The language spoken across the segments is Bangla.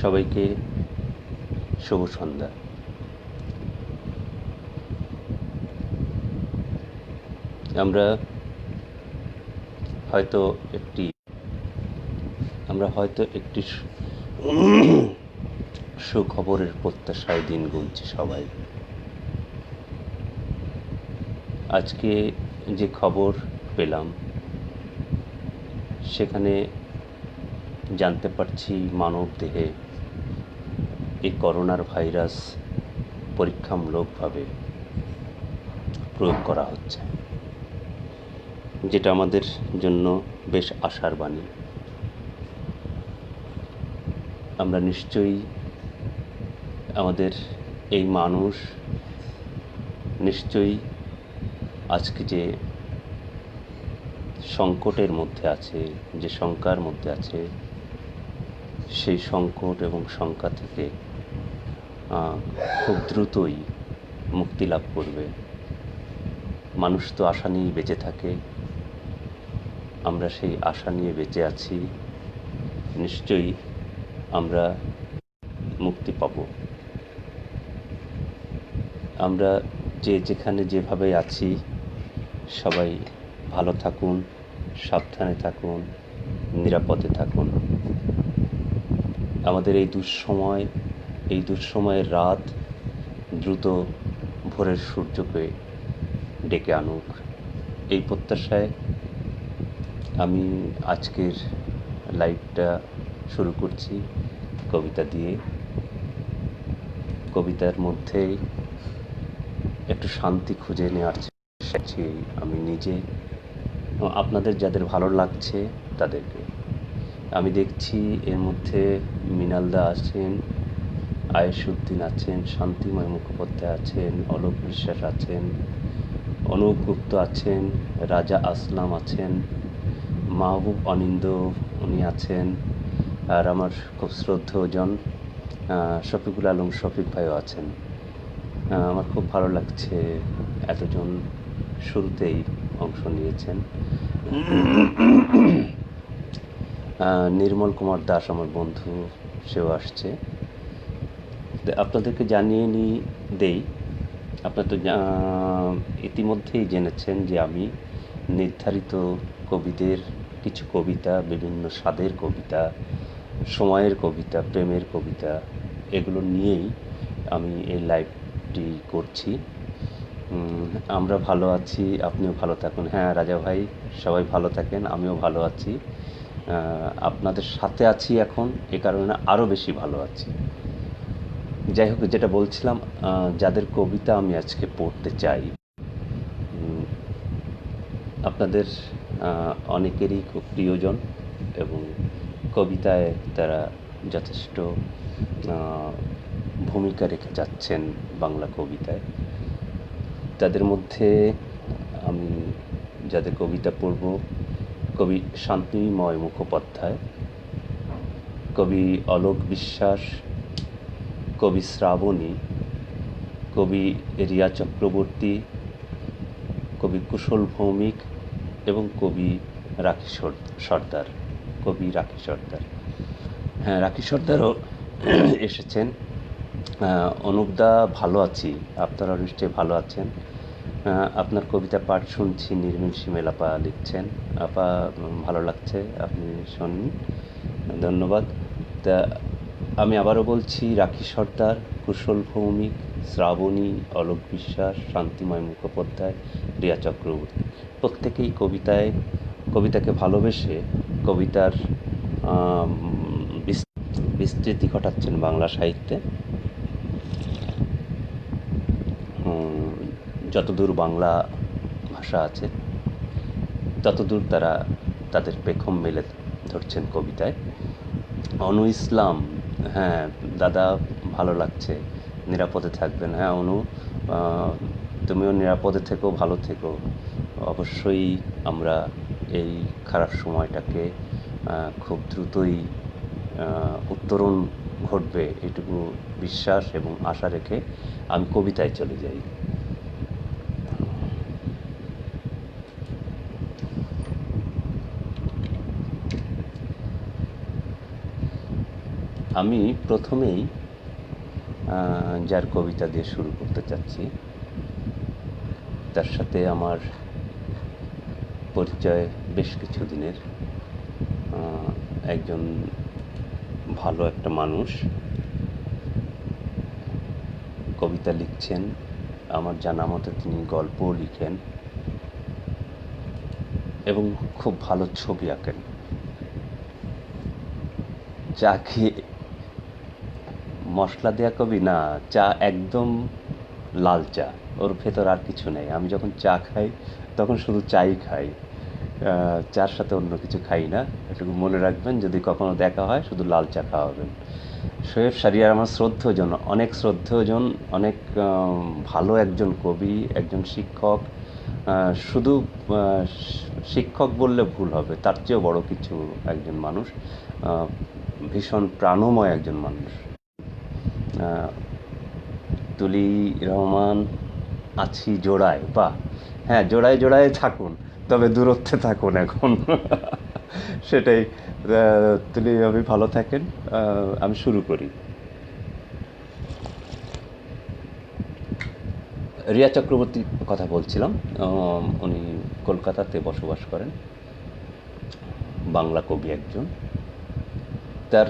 সবাইকে শুভ সন্ধ্যা। আমরা হয়তো একটি সুখবরের প্রত্যাশায় দিন গুনছি সবাই। আজকে যে খবর পেলাম সেখানে জানতে পারছি মানবদেহে এই করোনার ভাইরাস পরীক্ষামূলকভাবে প্রয়োগ করা হচ্ছে, যেটা আমাদের জন্য বেশ আশার বাণী। আমরা নিশ্চয়ই আমাদের এই মানুষ নিশ্চয়ই আজকে যে সংকটের মধ্যে আছে, যে শঙ্কার মধ্যে আছে, সেই সংকট এবং শঙ্কা থেকে খুব দ্রুতই মুক্তি লাভ করবে। মানুষ তো আশা নিয়েই বেঁচে থাকে, আমরা সেই আশা নিয়ে বেঁচে আছি। নিশ্চয়ই আমরা মুক্তি পাব। আমরা যেখানে যেভাবে আছি সবাই ভালো থাকুন, সাবধানে থাকুন, নিরাপদে থাকুন। আমাদের এই দুঃসময়ের রাত দ্রুত ভোরের সূর্যকে ডেকে আনুক, এই প্রত্যাশায় আমি আজকের লাইভটা শুরু করছি কবিতা দিয়ে। কবিতার মধ্যে একটু শান্তি খুঁজে নেওয়ার চেষ্টা আমি নিজে, আপনাদের যাদের ভালো লাগছে তাদেরকে। আমি দেখছি এর মধ্যে মিনালদা আছেন, আয়েশউদ্দিন আছেন, শান্তিময় মুখোপাধ্যায় আছেন, অলোক বিশ্বাস আছেন, অনুপ গুপ্ত আছেন, রাজা আসলাম আছেন, মাহবুব অনিন্দ উনি আছেন, আর আমার খুব শ্রদ্ধেয়জন শফিকুল আলম শফিক ভাইও আছেন। আমার খুব ভালো লাগছে এতজন শুরুতেই অংশ নিয়েছেন। নির্মল কুমার দাস আমার বন্ধু, সেও আসছে। আপনাদেরকে জানিয়ে দেই, আপনারা তো ইতিমধ্যেই জেনেছেন যে আমি নির্ধারিত কবিদের কিছু কবিতা, বিভিন্ন স্বাদের কবিতা, সময়ের কবিতা, প্রেমের কবিতা, এগুলো নিয়েই আমি এই লাইভটি করছি। আমরা ভালো আছি, আপনিও ভালো থাকুন। হ্যাঁ রাজা ভাই, সবাই ভালো থাকেন, আমিও ভালো আছি। আপনাদের সাথে আছি এখন, এ কারণে আরও বেশি ভালো আছি। যাই হোক, যেটা বলছিলাম, যাদের কবিতা আমি আজকে পড়তে চাই, আপনাদের অনেকেরই খুব প্রিয়জন এবং কবিতায় তারা যথেষ্ট ভূমিকা রেখে যাচ্ছেন বাংলা কবিতায়। তাদের মধ্যে আমি যাদের কবিতা পড়ব, কবি শান্তিময় মুখোপাধ্যায়, কবি অলোক বিশ্বাস, কবি শ্রাবণী, কবি রিয়া চক্রবর্তী, কবি কুশল ভৌমিক এবং কবি রাখি সর্দার। হ্যাঁ, রাখি সর্দারও এসেছেন। অনুপদা, ভালো আছি, আপনারা নিশ্চয়ই ভালো আছেন। আপনার কবিতা পাঠ শুনছি, নির্মল সিমেল আপা লিখছেন। আপা, ভালো লাগছে আপনি শোনেন, ধন্যবাদ। তা আমি আবারও বলছি, রাখি সর্দার, কুশল ভৌমিক, শ্রাবণী, অলোক বিশ্বাস, শান্তিময় মুখোপাধ্যায়, রিয়া চক্রবর্তী প্রত্যেকেই কবিতাকে ভালোবেসে কবিতার বিস্তৃতি ঘটাচ্ছেন বাংলা সাহিত্যে। যতদূর বাংলা ভাষা আছে ততদূর তারা তাদের পেখম মেলে ধরছেন কবিতায়। অনু ইসলাম, হ্যাঁ দাদা, ভালো লাগছে, নিরাপদে থাকবেন। হ্যাঁ অনু, তুমিও নিরাপদে থেকো, ভালো থেকো। অবশ্যই আমরা এই খারাপ সময়টাকে খুব দ্রুতই উত্তরণ ঘটবে এটুকু বিশ্বাস এবং আশা রেখে আমি কবিতায় চলে যাই। আমি প্রথমেই যার কবিতা দিয়ে শুরু করতে চাচ্ছি, তার সাথে আমার পরিচয় বেশ কিছুদিনের। একজন ভালো একটা মানুষ, কবিতা লিখছেন, আমার জানা মতে তিনি গল্পও লিখেন এবং খুব ভালো ছবি আঁকেন। চা খেয়ে মশলা দেওয়া কবি না, চা একদম লাল চা, ওর ভেতর আর কিছু নেই। আমি যখন চা খাই তখন শুধু চাই খাই, চার সাথে অন্য কিছু খাই না। এটুকু মনে রাখবেন, যদি কখনো দেখা হয় শুধু লাল চা খাওয়াবেন। শোয়েব শাহরিয়ার আমার শ্রদ্ধেয়জন, অনেক শ্রদ্ধেয়জন, অনেক ভালো একজন কবি, একজন শিক্ষক। শুধু শিক্ষক বললে ভুল হবে, তার চেয়েও বড় কিছু একজন মানুষ, ভীষণ প্রাণময় একজন মানুষ। তুলি রহমান, আছি জোড়ায়, বা হ্যাঁ, জোড়ায় জোড়ায় থাকুন, তবে দূরত্বে থাকুন এখন। সেটাই। তুলি আপনি ভালো থাকেন। আমি শুরু করি। রিয়া চক্রবর্তীর কথা বলছিলাম। উনি কলকাতাতে বসবাস করেন, বাংলা কবি একজন। তার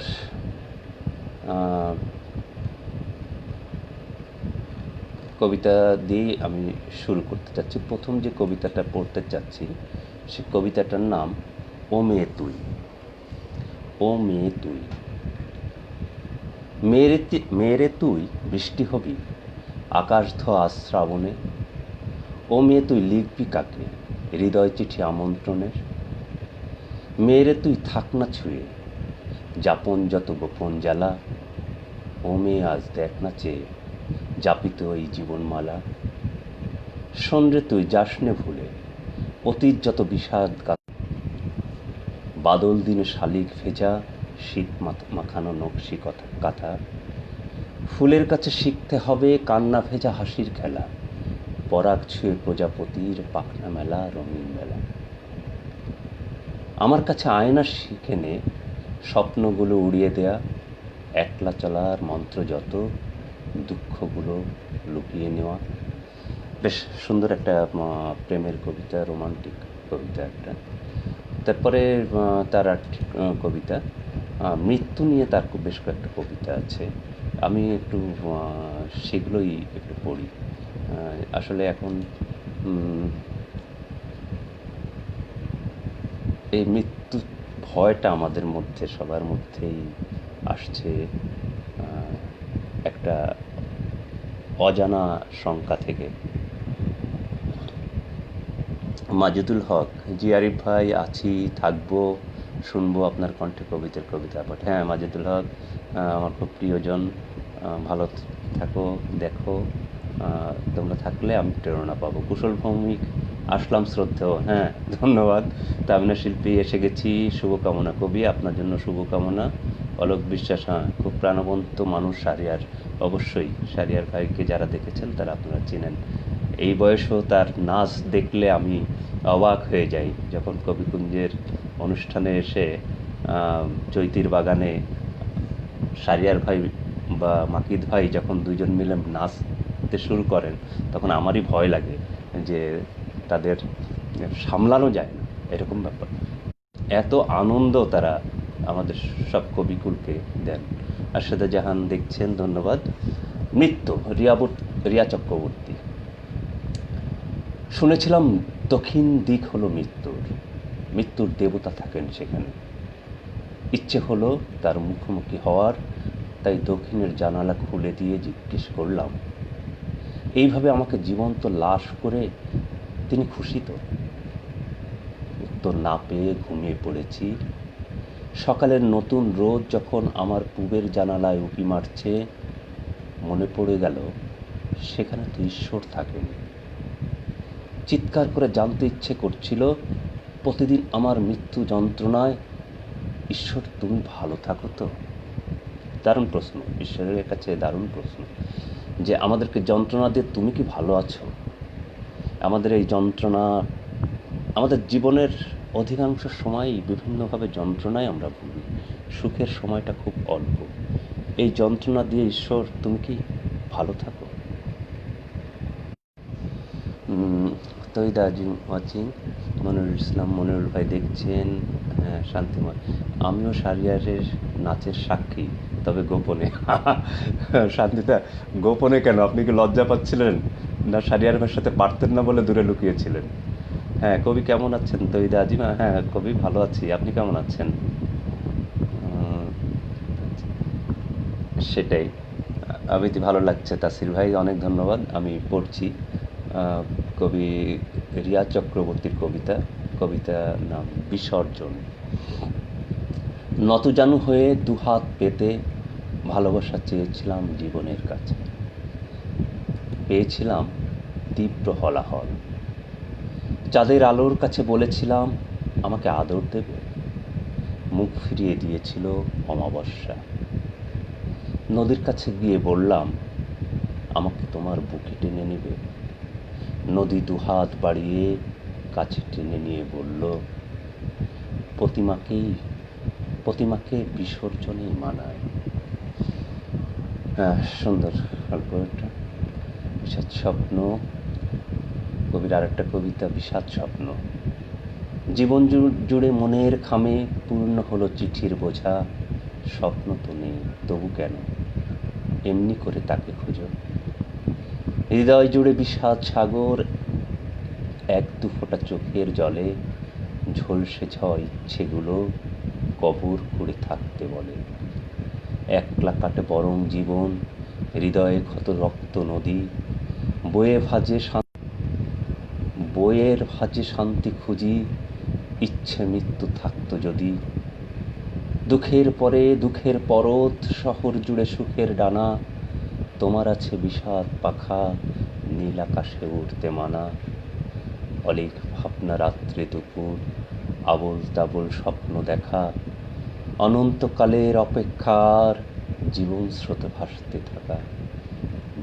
কবিতা দিয়েই আমি শুরু করতে চাচ্ছি। প্রথম যে কবিতাটা পড়তে চাচ্ছি, সে কবিতাটার নাম ও মেয়ে তুই। ও মেয়ে তুই, মেরে তুই বৃষ্টি হবি আকাশ ধোয়া শ্রাবণে। ও মেয়ে তুই লিখবি কাকে হৃদয় চিঠি আমন্ত্রণের। মেরে তুই থাক না ছুঁয়ে যাপন যত গোপন জ্বালা। ও মেয়ে আজ দেখ না চেয়ে যাপিত এই জীবনমালা। শোন রে তুই যাসনে ভুলে অতীত যত বিষাদ বাদল দিনে শালিক ভেজা শীত মাখানো নকশি কাঁথা। ফুলের কাছে শিখতে হবে কান্না ভেজা হাসির খেলা, পরাগ ছুঁয়ে প্রজাপতির পাখনা মেলা রঙিন মেলা। আমার কাছে আয়না শিখে নে স্বপ্নগুলো উড়িয়ে দেয়া, একলা চলার মন্ত্র যত দুঃখগুলো লুকিয়ে নেওয়া। বেশ সুন্দর একটা প্রেমের কবিতা, রোমান্টিক কবিতা একটা। তারপরে তার কবিতা মৃত্যু নিয়ে, তার বেশ কয়েকটা কবিতা আছে। আমি একটু সেগুলোই একটু পড়ি। আসলে এখন এই মৃত্যু ভয়টা আমাদের মধ্যে, সবার মধ্যেই আসছে, একটা অজানা শঙ্কা থেকে। মাজেদুল হক, জি আরিফ ভাই, আছি, থাকবো, শুনবো আপনার কণ্ঠে কবিতার কবিতা পাঠ। হ্যাঁ মাজেদুল হক, আমার খুব প্রিয়জন। ভালো থাকো, দেখো, তোমরা থাকলে আমি প্রেরণা পাবো। কুশল ভৌমিক, আসলাম শ্রদ্ধেয়, হ্যাঁ ধন্যবাদ। তামিনা শিল্পী, এসে গেছি, শুভকামনা। কবি, আপনার জন্য শুভকামনা। অলোক বিশ্বাস, হ্যাঁ খুব প্রাণবন্ত মানুষ শাহরিয়ার। অবশ্যই শাহরিয়ার ভাইকে যারা দেখেছেন তারা আপনারা চেনেন। এই বয়সেও তার নাচ দেখলে আমি অবাক হয়ে যাই। যখন কবিকুঞ্জের অনুষ্ঠানে এসে চৈতির বাগানে শাহরিয়ার ভাই বা মাকিদ ভাই যখন দুইজন মিলে নাচতে শুরু করেন, তখন আমারই ভয় লাগে যে তাদের সামলানো যায় না, এরকম ব্যাপার। এত আনন্দ তারা আমাদের সব কবিকুলকে দেন। আরশেদা জাহান দেখছেন, ধন্যবাদ। মৃত্যু, রিয়া চক্রবর্তী। শুনেছিলাম দক্ষিণ দিক হলো মৃত্যুর দেবতা থাকেন সেখানে। ইচ্ছে হলো তার মুখোমুখি হওয়ার, তাই দক্ষিণের জানালা খুলে দিয়ে জিজ্ঞেস করলাম, এইভাবে আমাকে জীবন্ত লাশ করে তিনি খুশি তো? উত্তর না পেয়ে ঘুমিয়ে পড়েছি। সকালের নতুন রোদ যখন আমার পূবের জানালায় উঁকি মারছে, মনে পড়ে গেল সেখানে তো ঈশ্বর থাকেন। চিৎকার করে জানতে ইচ্ছে করছিল প্রতিদিন আমার মৃত্যু যন্ত্রণায়, ঈশ্বর তুমি ভালো থাকো তো? দারুণ প্রশ্ন, ঈশ্বরের কাছে দারুণ প্রশ্ন, যে আমাদেরকে যন্ত্রণা দিয়ে তুমি কি ভালো আছো? আমাদের এই যন্ত্রণা, আমাদের জীবনের অধিকাংশ সময়ই বিভিন্নভাবে যন্ত্রণায় আমরা ভুগি। সুখের সময়টা খুব অল্প। এই যন্ত্রণা দিয়ে ঈশ্বর তুমি কি ভালো থাকো। তৈদা ওয়াচিং, মনিরুল ইসলাম মনিরুল ভাই দেখছেন। হ্যাঁ, শান্তিময়, আমিও সারিয়ারের নাচের সাক্ষী, তবে গোপনে। শান্তিদা, গোপনে কেন? আপনি কি লজ্জা পাচ্ছিলেন, না সারিয়ার ভাইয়ের সাথে পারতেন না বলে দূরে লুকিয়েছিলেন? হ্যাঁ, কবি কেমন আছেন তৈদা আজিমা? হ্যাঁ কবি, ভালো আছি, আপনি কেমন আছেন? উম, সেটাই, আমি তো ভালো লাগছে। তাসির ভাই অনেক ধন্যবাদ। আমি পড়ছি কবি রিয়া চক্রবর্তীর কবিতা। কবিতা নাম বিসর্জন। নতজানু হয়ে দুহাত পেতে ভালোবাসা চেয়েছিলাম জীবনের কাছে, পেয়েছিলাম তীব্র হলাহল। চাঁদের আলোর কাছে বলেছিলাম আমাকে আদর দেবে, মুখ ফিরিয়ে দিয়েছিল অমাবস্যা। নদীর কাছে গিয়ে বললাম আমাকে তোমার বুকে টেনে নেবে, নদী দুহাত বাড়িয়ে কাছে টেনে নিয়ে বলল প্রতিমাকেই প্রতিমাকে বিসর্জনেই মানায়। হ্যাঁ, সুন্দর গল্প একটা। বিষাদ স্বপ্ন, কবির আরেকটা কবিতা বিষাদ স্বপ্ন। জীবন জুড়ে মনের খামে পূর্ণ হলো চিঠির বোঝা, স্বপ্ন তো নেই তবু কেন এমনি করে তাকে খুঁজো। হৃদয় জুড়ে বিষাদ সাগর, এক দু ফোঁটা চোখের জলে ঝলসে যাওয়া ইচ্ছেগুলো কবর করে থাকতে বলে। একলা কাটে বরং জীবন, হৃদয়ে ক্ষত রক্ত নদী, বয়ে ভাজে বইয়ের ভাজে শান্তি খুঁজি, ইচ্ছে মৃত্যু থাকতো যদি। দুঃখের পরে দুঃখের পরত, শহর জুড়ে সুখের ডানা, তোমার আছে বিষাদ পাখা, নীল আকাশে উঠতে মানা। অলিক ভাবনা রাত্রে দুপুর, আবোল তাবোল স্বপ্ন দেখা, অনন্তকালের অপেক্ষার জীবন স্রোতে ভাসতে থাকা।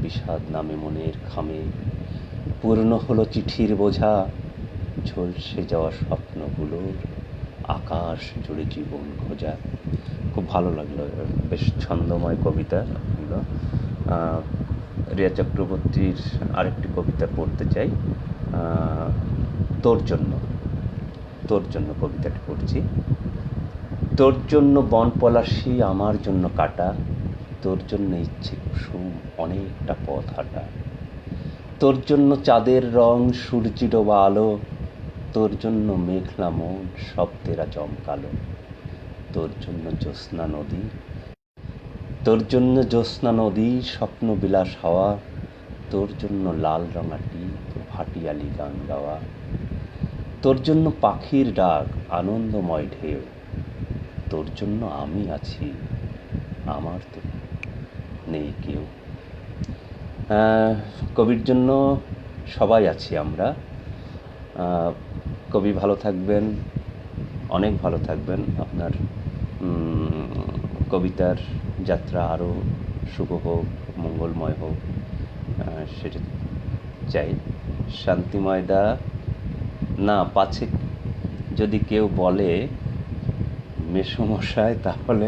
বিষাদ নামে মনের খামে পূর্ণ হলো চিঠির বোঝা, ঝলসে যাওয়া স্বপ্নগুলোর আকাশ জুড়ে জীবন খোঁজা। খুব ভালো লাগলো, বেশ ছন্দময় কবিতা এগুলো। রিয়া চক্রবর্তীর আরেকটি কবিতা পড়তে চাই, তোর জন্য। তোর জন্য কবিতাটি পড়ছি। তোর জন্য বন পলাশি, আমার জন্য কাটা, তোর জন্য ইচ্ছে কুসুম অনেকটা পথ হাঁটা। তোর জন্য চাঁদের রং সূর্যি ডোবা আলো, তোর জন্য মেঘলা মন শব্দেরা চমকালো। তোর জন্য জ্যোৎস্না নদী, তোর জন্য জ্যোৎস্না নদী স্বপ্ন বিলাস হাওয়া, তোর জন্য লাল রঙাটি ভাটিয়ালি গান গাওয়া। তোর জন্য পাখির ডাক আনন্দময় ঢেউ, তোর জন্য আমি আছি, আমার তো নেই কেউ। কবির জন্য সবাই আছি আমরা। কবি ভালো থাকবেন, অনেক ভালো থাকবেন। আপনার কবিতার যাত্রা আরও শুভ হোক, মঙ্গলময় হোক, সেটা চাই। শান্তিময়দা, না পাছে যদি কেউ বলে মেসোমশাই, তাহলে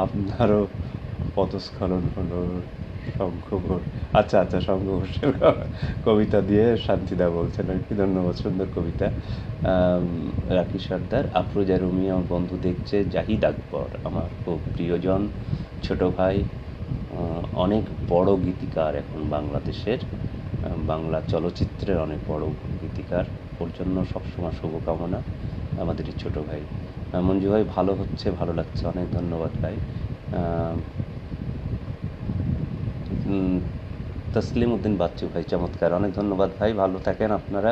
আপনারও পদস্খলন হলো। শঙ্খঘোষ, আচ্ছা আচ্ছা, শঙ্খঘোষের কবিতা দিয়ে শান্তিদা বলছেন আর কি। ধন্যবাদ, সুন্দর কবিতা। রাকি সর্দার, আফরোজা রুমি আমার বন্ধু দেখছে। জাহিদ আকবর আমার খুব প্রিয়জন, ছোট ভাই, অনেক বড় গীতিকার এখন বাংলাদেশের, বাংলা চলচ্চিত্রের অনেক বড় গীতিকার। ওর জন্য সবসময় শুভকামনা, আমাদের এই ছোটো ভাই। মঞ্জু ভাই ভালো হচ্ছে, ভালো লাগছে, অনেক ধন্যবাদ ভাই। তসলিম উদ্দিন বাচ্চু ভাই, চমৎকার, অনেক ধন্যবাদ ভাই, ভালো থাকেন আপনারা।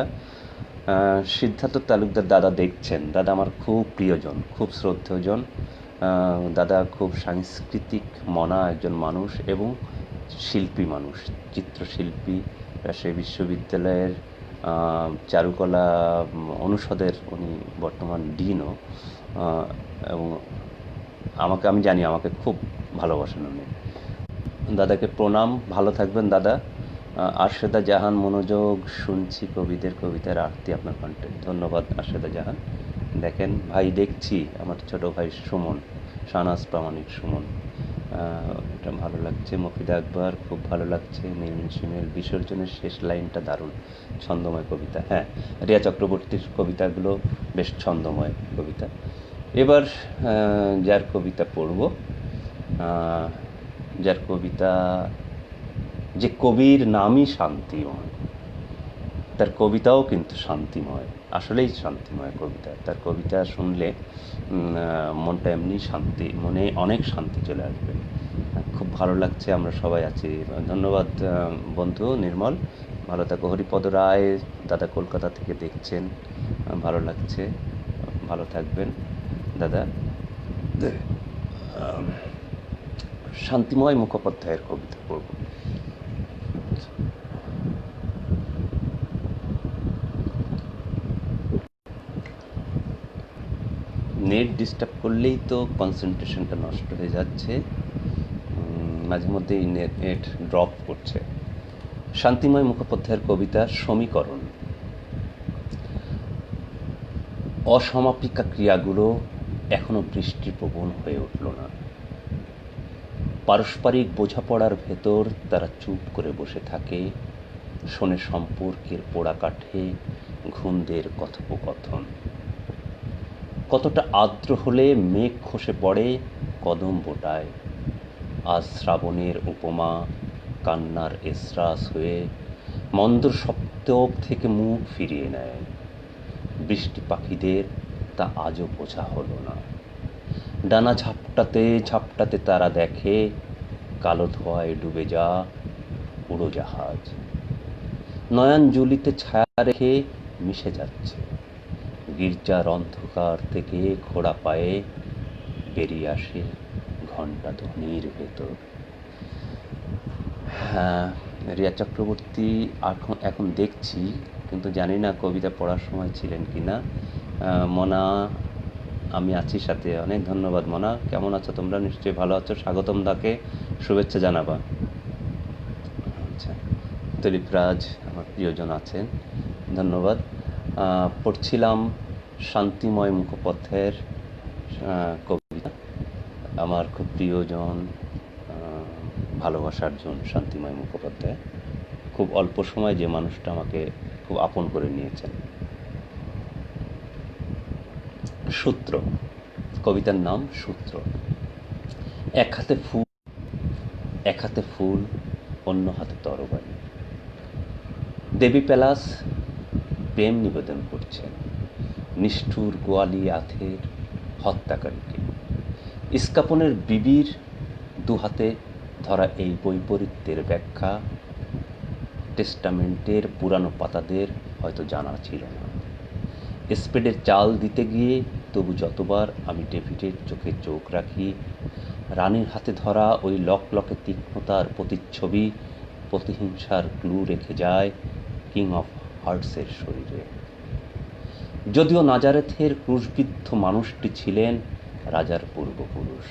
সিদ্ধার্থ তালুকদার, দাদা দেখছেন। দাদা আমার খুব প্রিয়জন, খুব শ্রদ্ধেয়জন। দাদা খুব সাংস্কৃতিক মনা একজন মানুষ এবং শিল্পী মানুষ, চিত্রশিল্পী। রাজশাহী বিশ্ববিদ্যালয়ের চারুকলা অনুষদের উনি বর্তমান ডিনও, এবং আমি জানি আমাকে খুব ভালোবাসেন উনি। দাদাকে প্রণাম, ভালো থাকবেন দাদা। আরশেদা জাহান, মনোযোগ শুনছি কবিদের কবিতার আরতি আপনার কণ্ঠে। ধন্যবাদ আরশেদা জাহান। দেখেন ভাই, দেখছি আমার ছোট ভাই সুমন, শাহনাজ প্রামাণিক সুমন। এটা ভালো লাগছে। মফিদা আকবর, খুব ভালো লাগছে। নির্মল সিমের বিসর্জনের শেষ লাইনটা দারুণ, ছন্দময় কবিতা। হ্যাঁ, রিয়া চক্রবর্তীর কবিতাগুলো বেশ ছন্দময় কবিতা। এবার যার কবিতা পড়ব, যার কবিতা, যে কবির নামই শান্তিময়, তার কবিতাও কিন্তু শান্তিময়, আসলেই শান্তিময় কবিতা। তার কবিতা শুনলে মনটা এমনি শান্তি, মনে অনেক শান্তি চলে আসবে। খুব ভালো লাগছে, আমরা সবাই আছি। ধন্যবাদ বন্ধু নির্মল, ভালো থাকো। হরিপদ রায় দাদা কলকাতা থেকে দেখছেন, ভালো লাগছে, ভালো থাকবেন দাদা। শান্তিময় মুখোপাধ্যায়ের কবিতা পড়ব। নেট ডিস্টার্ব করলেই তো কনসেন্ট্রেশনটা নষ্ট হয়ে যাচ্ছে, মাঝে মধ্যেই নেট ড্রপ করছে। শান্তিময় মুখোপাধ্যায়ের কবিতা সমীকরণ। অসমাপিকা ক্রিয়াগুলো এখনো বৃষ্টিপ্রবণ হয়ে উঠল না। পারস্পরিক বোঝাপড়ার ভেতর তারা চুপ করে বসে থাকে, শোনে সম্পর্কের পোড়া কাঠে ঘুণদের কথোপকথন। কতটা আর্দ্র হলে মেঘ খসে পড়ে কদম বোটায়। আজ শ্রাবণের উপমা কান্নার এসরাস হয়ে মন্দর সপ্তক থেকে মুখ ফিরিয়ে নেয়। বৃষ্টি পাখিদের তা আজও বোঝা হলো না। ডানা ঝাপটাতে ঝাপটাতে তারা দেখে কালো ধোঁয়ায় ডুবে যা উড়োজাহাজ নয়নজুলিতে ছায়া রেখে মিশে যাচ্ছে। গির্জার অন্ধকার থেকে খোড়া পায়ে বেরিয়ে আসে ঘণ্টা ধ্বনির ভেতর। হ্যাঁ, রিয়া চক্রবর্তী এখন দেখছি, কিন্তু জানি না কবিতা পড়ার সময় ছিলেন কি না। মনা, আমি আছি সাথে, অনেক ধন্যবাদ মনা। কেমন আছো তোমরা? নিশ্চয়ই ভালো আছো। স্বাগতম দাকে শুভেচ্ছা জানাবা। আচ্ছা, দিলীপ রাজ আমার প্রিয়জন আছেন, ধন্যবাদ। পড়ছিলাম শান্তিময় মুখোপাধ্যায়ের কবিতা, আমার খুব প্রিয়জন, ভালোবাসার জন শান্তিময় মুখোপাধ্যায়। খুব অল্প সময় যে মানুষটা আমাকে খুব আপন করে নিয়েছেন। সূত্র, কবিতার নাম সূত্র। এক হাতে ফুল অন্য হাতে তরবারি। দেবী প্যালাস প্রেম নিবেদন করছেন নিষ্ঠুর গোয়ালি আথের হত্যাকারীকে। ইস্কাপনের বিবির দুহাতে ধরা এই বৈপরীত্যের ব্যাখ্যা টেস্টামেন্টের পুরানো পাতাদের হয়তো জানা ছিল না। স্পেডের চাল দিতে গিয়ে তবু যতবার আমি ডেভিডের চোখে চোখ রাখি, রানীর হাতে ধরা ওই লকলকে তীক্ষ্ণতার প্রতিচ্ছবি প্রতিহিংসার ক্লু রেখে যায় কিং অফ হার্টসের শরীরে। যদিও নাজারেথের ক্রুশবিদ্ধ মানুষটি ছিলেন রাজার পূর্বপুরুষ।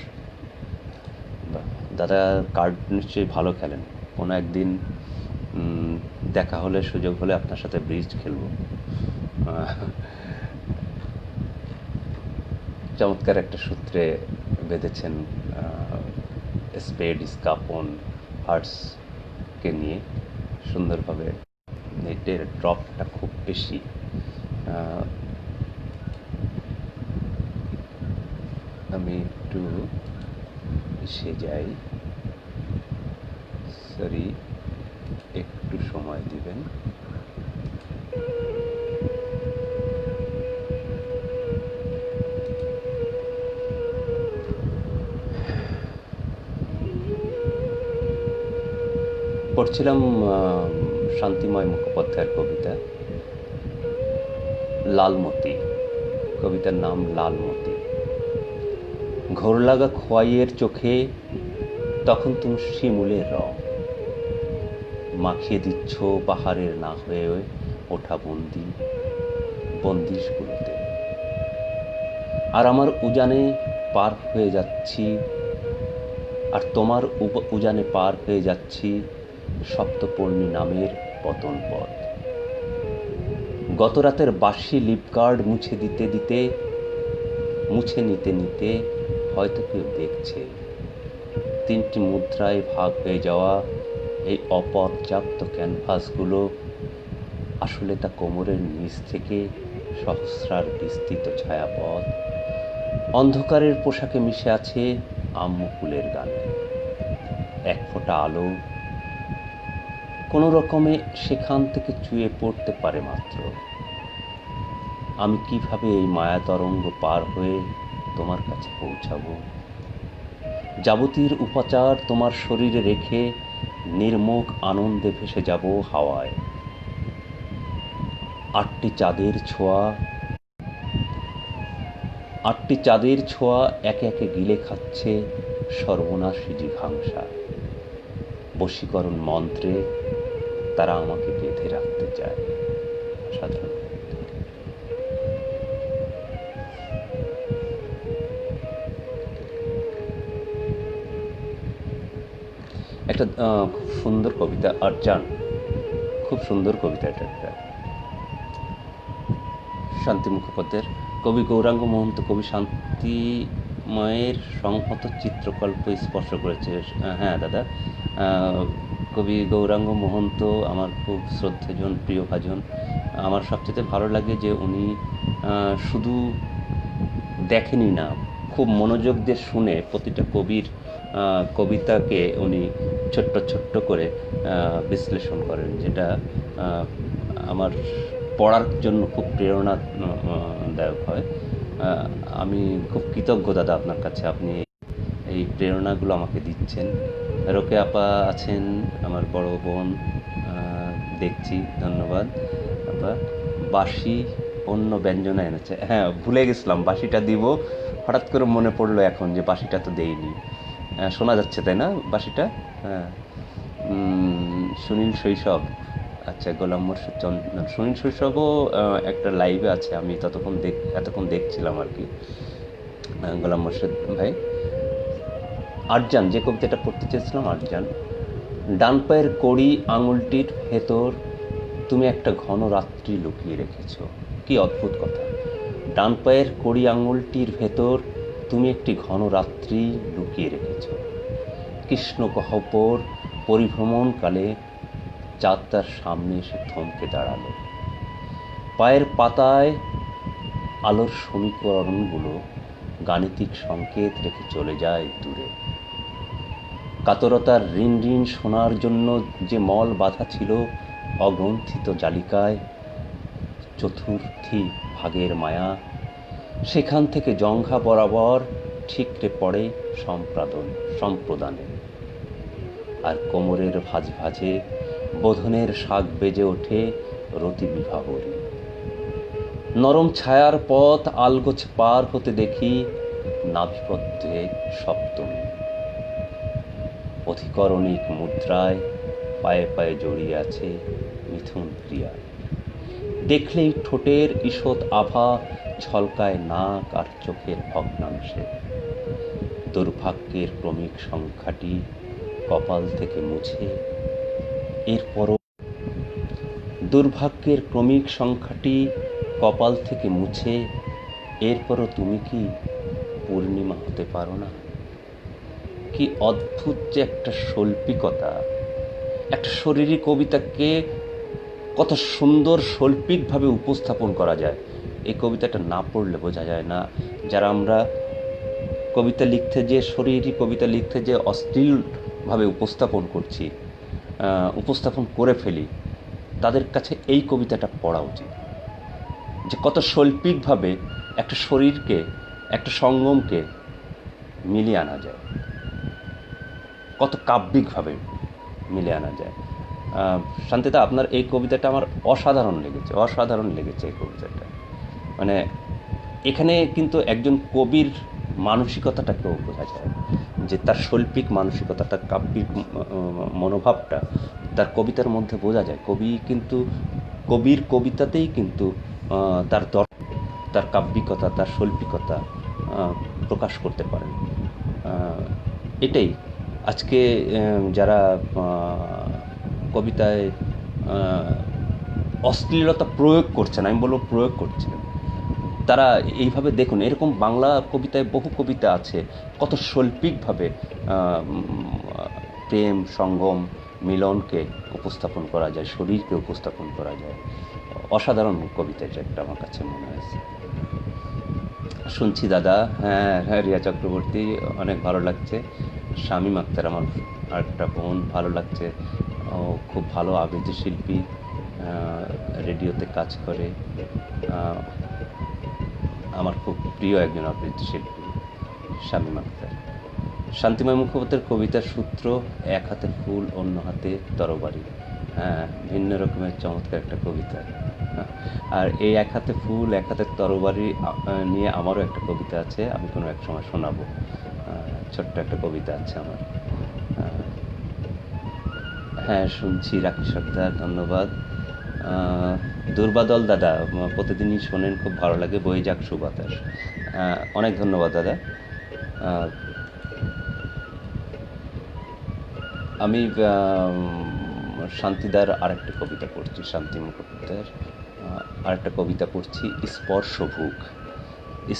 দাদা কার্ড নিশ্চয়ই ভালো খেলেন, কোনো একদিন দেখা হলে, সুযোগ হলে আপনার সাথে ব্রিজ খেলব। চমৎকার একটা সূত্রে বেঁধেছেন স্পেড, ইস্কাপন, হার্টসকে নিয়ে সুন্দরভাবে। নেটের ড্রপটা খুব বেশি। আমি একটু এসে যাই, সরি, একটু সময় দিবেন। পড়ছিলাম শান্তিময় মুখোপাধ্যায়ের কবিতা লালমতি। কবিতার নাম লালমতি। ঘোর লাগা খোয়াইয়ের চোখে তখন তুমি শিমুলের রং মাখিয়ে দিচ্ছ পাহাড়ের না হয়ে ওঠা বন্দিশগুলোতে। আর আমার উজানে পার হয়ে যাচ্ছি, আর তোমার উজানে পার হয়ে যাচ্ছি সপ্তপর্ণী নামের পতন পথ। গত রাতের বাসি লিপগার্ড মুছে নিতে নিতে হয়তো কেউ দেখছে তিনটি মুদ্রায় ভাগ হয়ে যাওয়া এই অপর্যাপ্ত ক্যানভাসগুলো আসলে তা কোমরের নিচ থেকে সহস্রার বিস্তৃত ছায়াপথ। অন্ধকারের পোশাকে মিশে আছে আম্মকুলের গানে। এক ফোঁটা আলো কোনো রকমে সেখান থেকে চুয়ে পড়তে পারে মাত্র। আমি কিভাবে এই মায়া তরঙ্গ পার হয়ে তোমার কাছে পৌঁছাবো? যাবতীয় উপাচার তোমার শরীরে রেখে নির্মোক আনন্দে ভেসে যাব হাওয়ায়। আটটি চাঁদের ছোঁয়া একে একে গিলে খাচ্ছে সর্বনাশী জিঘাংসা। বশীকরণ মন্ত্রে তারা আমাকে বেঁধে রাখতে চায়। সাধারণ একটা খুব সুন্দর কবিতা, আরজান, খুব সুন্দর কবিতা। এটা একটা শান্তি মুখোপাধ্যায়ের। কবি গৌরাঙ্গ মহন্ত কবি শান্তিময়ের সংহত চিত্রকল্প স্পর্শ করেছে। হ্যাঁ দাদা, কবি গৌরাঙ্গ মহন্ত আমার খুব শ্রদ্ধেজন, প্রিয়ভাজন। আমার সবচেয়ে ভালো লাগে যে উনি শুধু দেখেনি না, খুব মনোযোগ দিয়ে শুনে প্রতিটা কবির কবিতাকে উনি ছোট্ট ছোট্ট করে বিশ্লেষণ করেন, যেটা আমার পড়ার জন্য খুব প্রেরণাদায়ক হয়। আমি খুব কৃতজ্ঞ দাদা আপনার কাছে, আপনি এই প্রেরণাগুলো আমাকে দিচ্ছেন। রোকে আপা আছেন, আমার বড় বোন, দেখছি, ধন্যবাদ আপা। বাঁশি অন্য ব্যঞ্জনা এনেছে, হ্যাঁ ভুলে গেছিলাম, বাঁশিটা দিব, হঠাৎ করে মনে পড়লো এখন যে বাঁশিটা তো দেইনি। শোনা যাচ্ছে তাই না বাঁশিটা? হ্যাঁ, সুনীল শৈশব, আচ্ছা, গোলাম মোর্শেদ চন্দন। সুনীল শৈশবও একটা লাইভে আছে, আমি এতক্ষণ দেখছিলাম আর কি। গোলাম মোর্শেদ ভাই, আরজান, যে কবিতাটা পড়তে চেয়েছিলাম, আরজান। ডান পায়ের কড়ি আঙুলটির ভেতর তুমি একটা ঘন রাত্রি লুকিয়ে রেখেছ। কি অদ্ভুত কথা! ডান পায়ের কড়ি আঙুলটির ভেতর তুমি একটি ঘন রাত্রি লুকিয়ে রেখেছ। কৃষ্ণ গহ্বর পরিভ্রমণকালে চাঁদ তার সামনে এসে থমকে দাঁড়ালো। পায়ের পাতায় আলোর সমীকরণগুলো গাণিতিক সংকেত রেখে চলে যায় দূরে। কাতরতার ঋণ ঋণ শোনার জন্য যে মল বাঁধা ছিল অগ্রন্থিত জালিকায়, চতুর্থী ভাগের মায়া সেখান থেকে জঙ্ঘা বরাবর ঠিকরে পড়ে সম্প্রদানে। আর কোমরের ভাঁজে ভাঁজে বোধনের শাক বেজে ওঠে রতি বিভাবরী। নরম ছায়ার পথ আলগোছ পার হতে দেখি নাভিপদ্মে সপ্তমী। অধিকরণিক মুদ্রায় পায়ে পায়ে জড়িয়ে আছে মিথুন প্রিয়া। দেখলেই ঠোঁটের ঈষৎ আভা ঝলকায় নাক আর চোখের ভগ্নাংশে। দুর্ভাগ্যের ক্রমিক সংখ্যাটি কপাল থেকে মুছে এরপরও দুর্ভাগ্যের ক্রমিক সংখ্যাটি কপাল থেকে মুছে এরপরও তুমি কি পূর্ণিমা হতে পারো না? কি অদ্ভুত যে একটা শৈল্পিকতা! একটা শরীরী কবিতাকে কত সুন্দর শৈল্পিকভাবে উপস্থাপন করা যায়, এই কবিতাটা না পড়লে বোঝা যায় না। যারা আমরা কবিতা লিখতে যে শরীরী কবিতা লিখতে যে অশ্লীলভাবে উপস্থাপন করে ফেলি, তাদের কাছে এই কবিতাটা পড়া উচিত, যে কত শৈল্পিকভাবে একটা শরীরকে, একটা সঙ্গমকে মিলিয়ে আনা যায়, কত কাব্যিকভাবে মিলিয়ে আনা যায়। শান্তিদা, আপনার এই কবিতাটা আমার অসাধারণ লেগেছে এই কবিতাটা। মানে এখানে কিন্তু একজন কবির মানসিকতাটাকেও বোঝা যায়, যে তার শৈল্পিক মানসিকতা, তার কাব্যিক মনোভাবটা তার কবিতার মধ্যে বোঝা যায়। কবির কবিতাতেই কিন্তু তার কাব্যিকতা, তার শৈল্পিকতা প্রকাশ করতে পারেন। এটাই আজকে যারা কবিতায় অশ্লীলতা প্রয়োগ করছেন, আমি বলবো প্রয়োগ করছেন, তারা এইভাবে দেখুন, এরকম বাংলা কবিতায় বহু কবিতা আছে, কত শৈল্পিকভাবে প্রেম সঙ্গম মিলনকে উপস্থাপন করা যায়, শরীরকে উপস্থাপন করা যায়। অসাধারণ কবিতা এটা একটা আমার কাছে মনে হয়েছে। শুনছি দাদা, হ্যাঁ হ্যাঁ, রিয়া চক্রবর্তী অনেক ভালো লাগছে। শামীম আক্তার আমার আরেকটা বোন, ভালো লাগছে। ও খুব ভালো আবৃত্তি শিল্পী, রেডিওতে কাজ করে। আমার খুব প্রিয় একজন আবৃত্তি শিল্পী শামীম আক্তার। শান্তিময় মুখোপাধ্যায়ের কবিতার সূত্র, এক হাতে ফুল অন্য হাতে তরবারি। হ্যাঁ, ভিন্ন রকমের চমৎকার একটা কবিতা। আর এই এক হাতে ফুল এক হাতে তরবারি নিয়ে আমারও একটা কবিতা আছে, আমি কোনো এক সময় শোনাবো। ছোট্ট একটা কবিতা আছে আমার। হ্যাঁ শুনছি রাখি সর্দার, ধন্যবাদ। দুর্বাদল দাদা, প্রতিদিনই শোনেন, খুব ভালো লাগে, বয়ে যাক সুবাতাস। অনেক ধন্যবাদ দাদা। আমি শান্তিদার আরেকটা কবিতা পড়ছি, শান্তি মুখোপাধ্যায়ের আরেকটা কবিতা পড়ছি, স্পর্শভুক।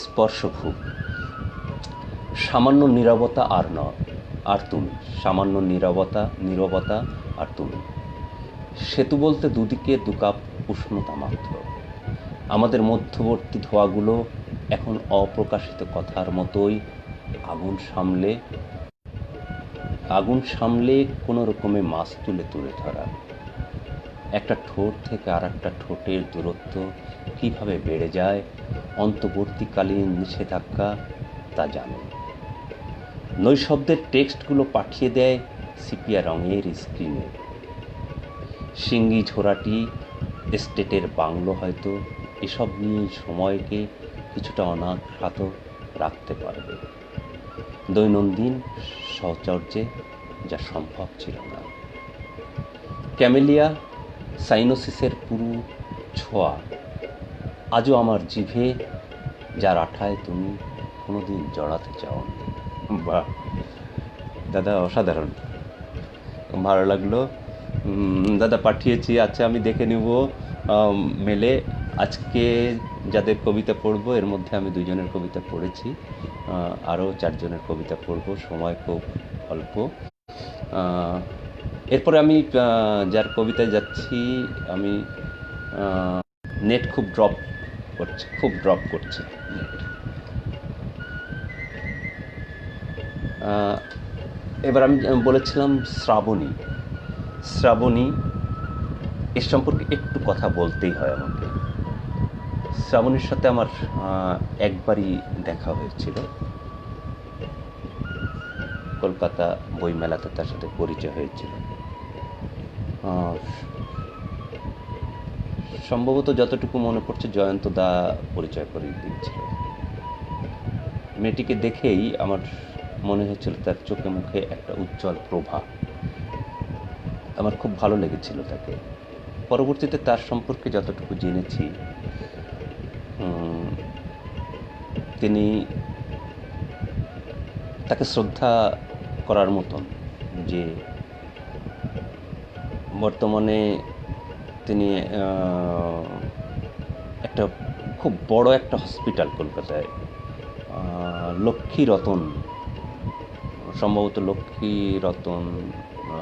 স্পর্শভুক। সামান্য নীরবতা আর তুমি, সামান্য নীরবতা আর তুমি। সেতু বলতে দুদিকে দু কাপ উষ্ণতা মাত্র। আমাদের মধ্যবর্তী ধোঁয়াগুলো এখন অপ্রকাশিত কথার মতোই আগুন সামলে কোনো রকমে মাছ তুলে ধরা। একটা ঠোঁট থেকে আর একটা ঠোঁটের দূরত্ব কীভাবে বেড়ে যায় অন্তর্বর্তীকালীন নিষেধাজ্ঞা তা জানে। নৈশব্দের টেক্সটগুলো পাঠিয়ে দেয় সিপিয়া রঙের স্ক্রিনে। সিঙ্গি ঝোড়াটি এস্টেটের বাংলো হয়তো এসব নিয়ে সময়কে কিছুটা অনাঘাত রাখতে পারবে দৈনন্দিন সহচর্যে, যা সম্ভব ছিল না। ক্যামেলিয়া সাইনোসিসের পুরু ছোঁয়া আজও আমার জিভে, যার আঠায় তুমি কোনোদিন জড়াতে চাওনি। বাহ দাদা, অসাধারণ, ভালো লাগলো দাদা, পাঠিয়েছি। আচ্ছা, আমি দেখে নেব মেলে। আজকে যাদের কবিতা পড়ব এর মধ্যে আমি 2 জনের কবিতা পড়েছি, আরও 4 জনের কবিতা পড়ব, সময় খুব অল্প। এরপরে আমি যার কবিতায় যাচ্ছি, আমি নেট খুব ড্রপ করছে নেট। এবার আমি বলেছিলাম শ্রাবণী, এর সম্পর্কে একটু কথা বলতেই হয় আমাকে। শ্রাবণীর সাথে আমার একবারই দেখা হয়েছিল, কলকাতা বইমেলাতে তার সাথে পরিচয় হয়েছিল। সম্ভবত যতটুকু মনে পড়ছে জয়ন্ত দা পরিচয় করিয়ে দিয়েছিল। মেয়েটিকে দেখেই আমার মনে হয়েছিল তার চোখে মুখে একটা উজ্জ্বল প্রভা, আমার খুব ভালো লেগেছিল তাকে। পরবর্তীতে তার সম্পর্কে যতটুকু জেনেছি, তিনি তাকে শ্রদ্ধা করার মতন, যে বর্তমানে তিনি একটা খুব বড় একটা হসপিটাল কলকাতায়, লক্ষ্মীরতন, সম্ভবত লক্ষ্মীরতন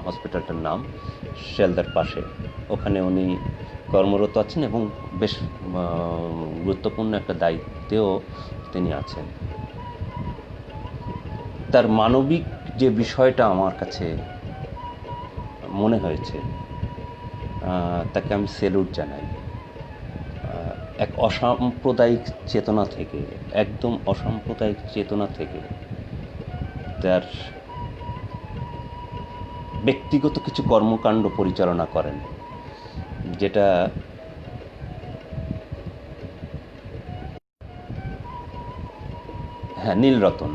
হসপিটালটার নাম, শিয়ালদার পাশে, ওখানে উনি কর্মরত আছেন এবং বেশ গুরুত্বপূর্ণ একটা দায়িত্বেও তিনি আছেন। তার মানবিক যে বিষয়টা আমার কাছে মনে হয়েছে, তাকে আমি স্যালুট জানাই। এক অসাম্প্রদায়িক চেতনা থেকে, একদম অসাম্প্রদায়িক চেতনা থেকে তার ব্যক্তিগত কিছু কর্মকাণ্ড পরিচালনা করেন, যেটা হ্যাঁ নীলরতন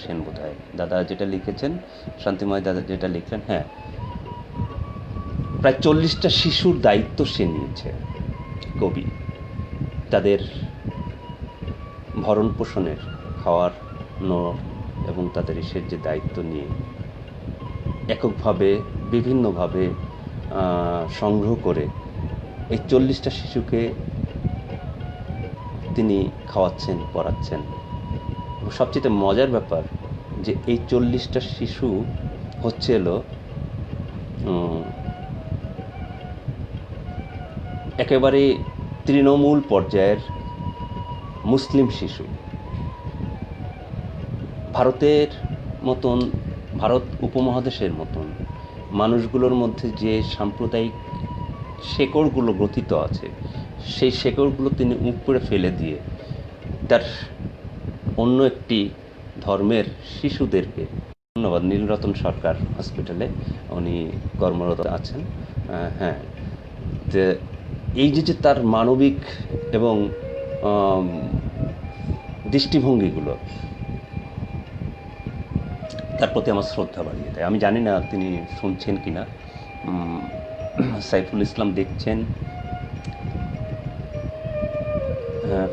সেন বোধহয় দাদা যেটা লিখেছেন, শান্তিময় দাদা যেটা লিখলেন, হ্যাঁ, প্রায় 40টা শিশুর দায়িত্ব সে নিয়েছে, কবি। তাদের ভরণ পোষণের, খাওয়ানোর এবং তাদের ইসের যে দায়িত্ব নিয়ে এককভাবে বিভিন্নভাবে সংগ্রহ করে এই 40টা শিশুকে তিনি খাওয়াচ্ছেন, পড়াচ্ছেন। সবচেয়ে মজার ব্যাপার যে এই 40টা শিশু হচ্ছে এলো একেবারে তৃণমূল পর্যায়ের মুসলিম শিশু। ভারতের মতন, ভারত উপমহাদেশের মতন মানুষগুলোর মধ্যে যে সাম্প্রদায়িক শেকড়গুলো গ্রথিত আছে, সেই শেকড়গুলো তিনি উপরে ফেলে দিয়ে তার অন্য একটি ধর্মের শিশুদেরকে, ধন্যবাদ, নীলরতন সরকার হসপিটালে উনি কর্মরত আছেন। হ্যাঁ, যে এই যে তার মানবিক এবং দৃষ্টিভঙ্গিগুলো, তার প্রতি আমার শ্রদ্ধা বাড়িয়ে দেয়। আমি জানি না তিনি শুনছেন কি না, সাইফুল ইসলাম দেখছেন,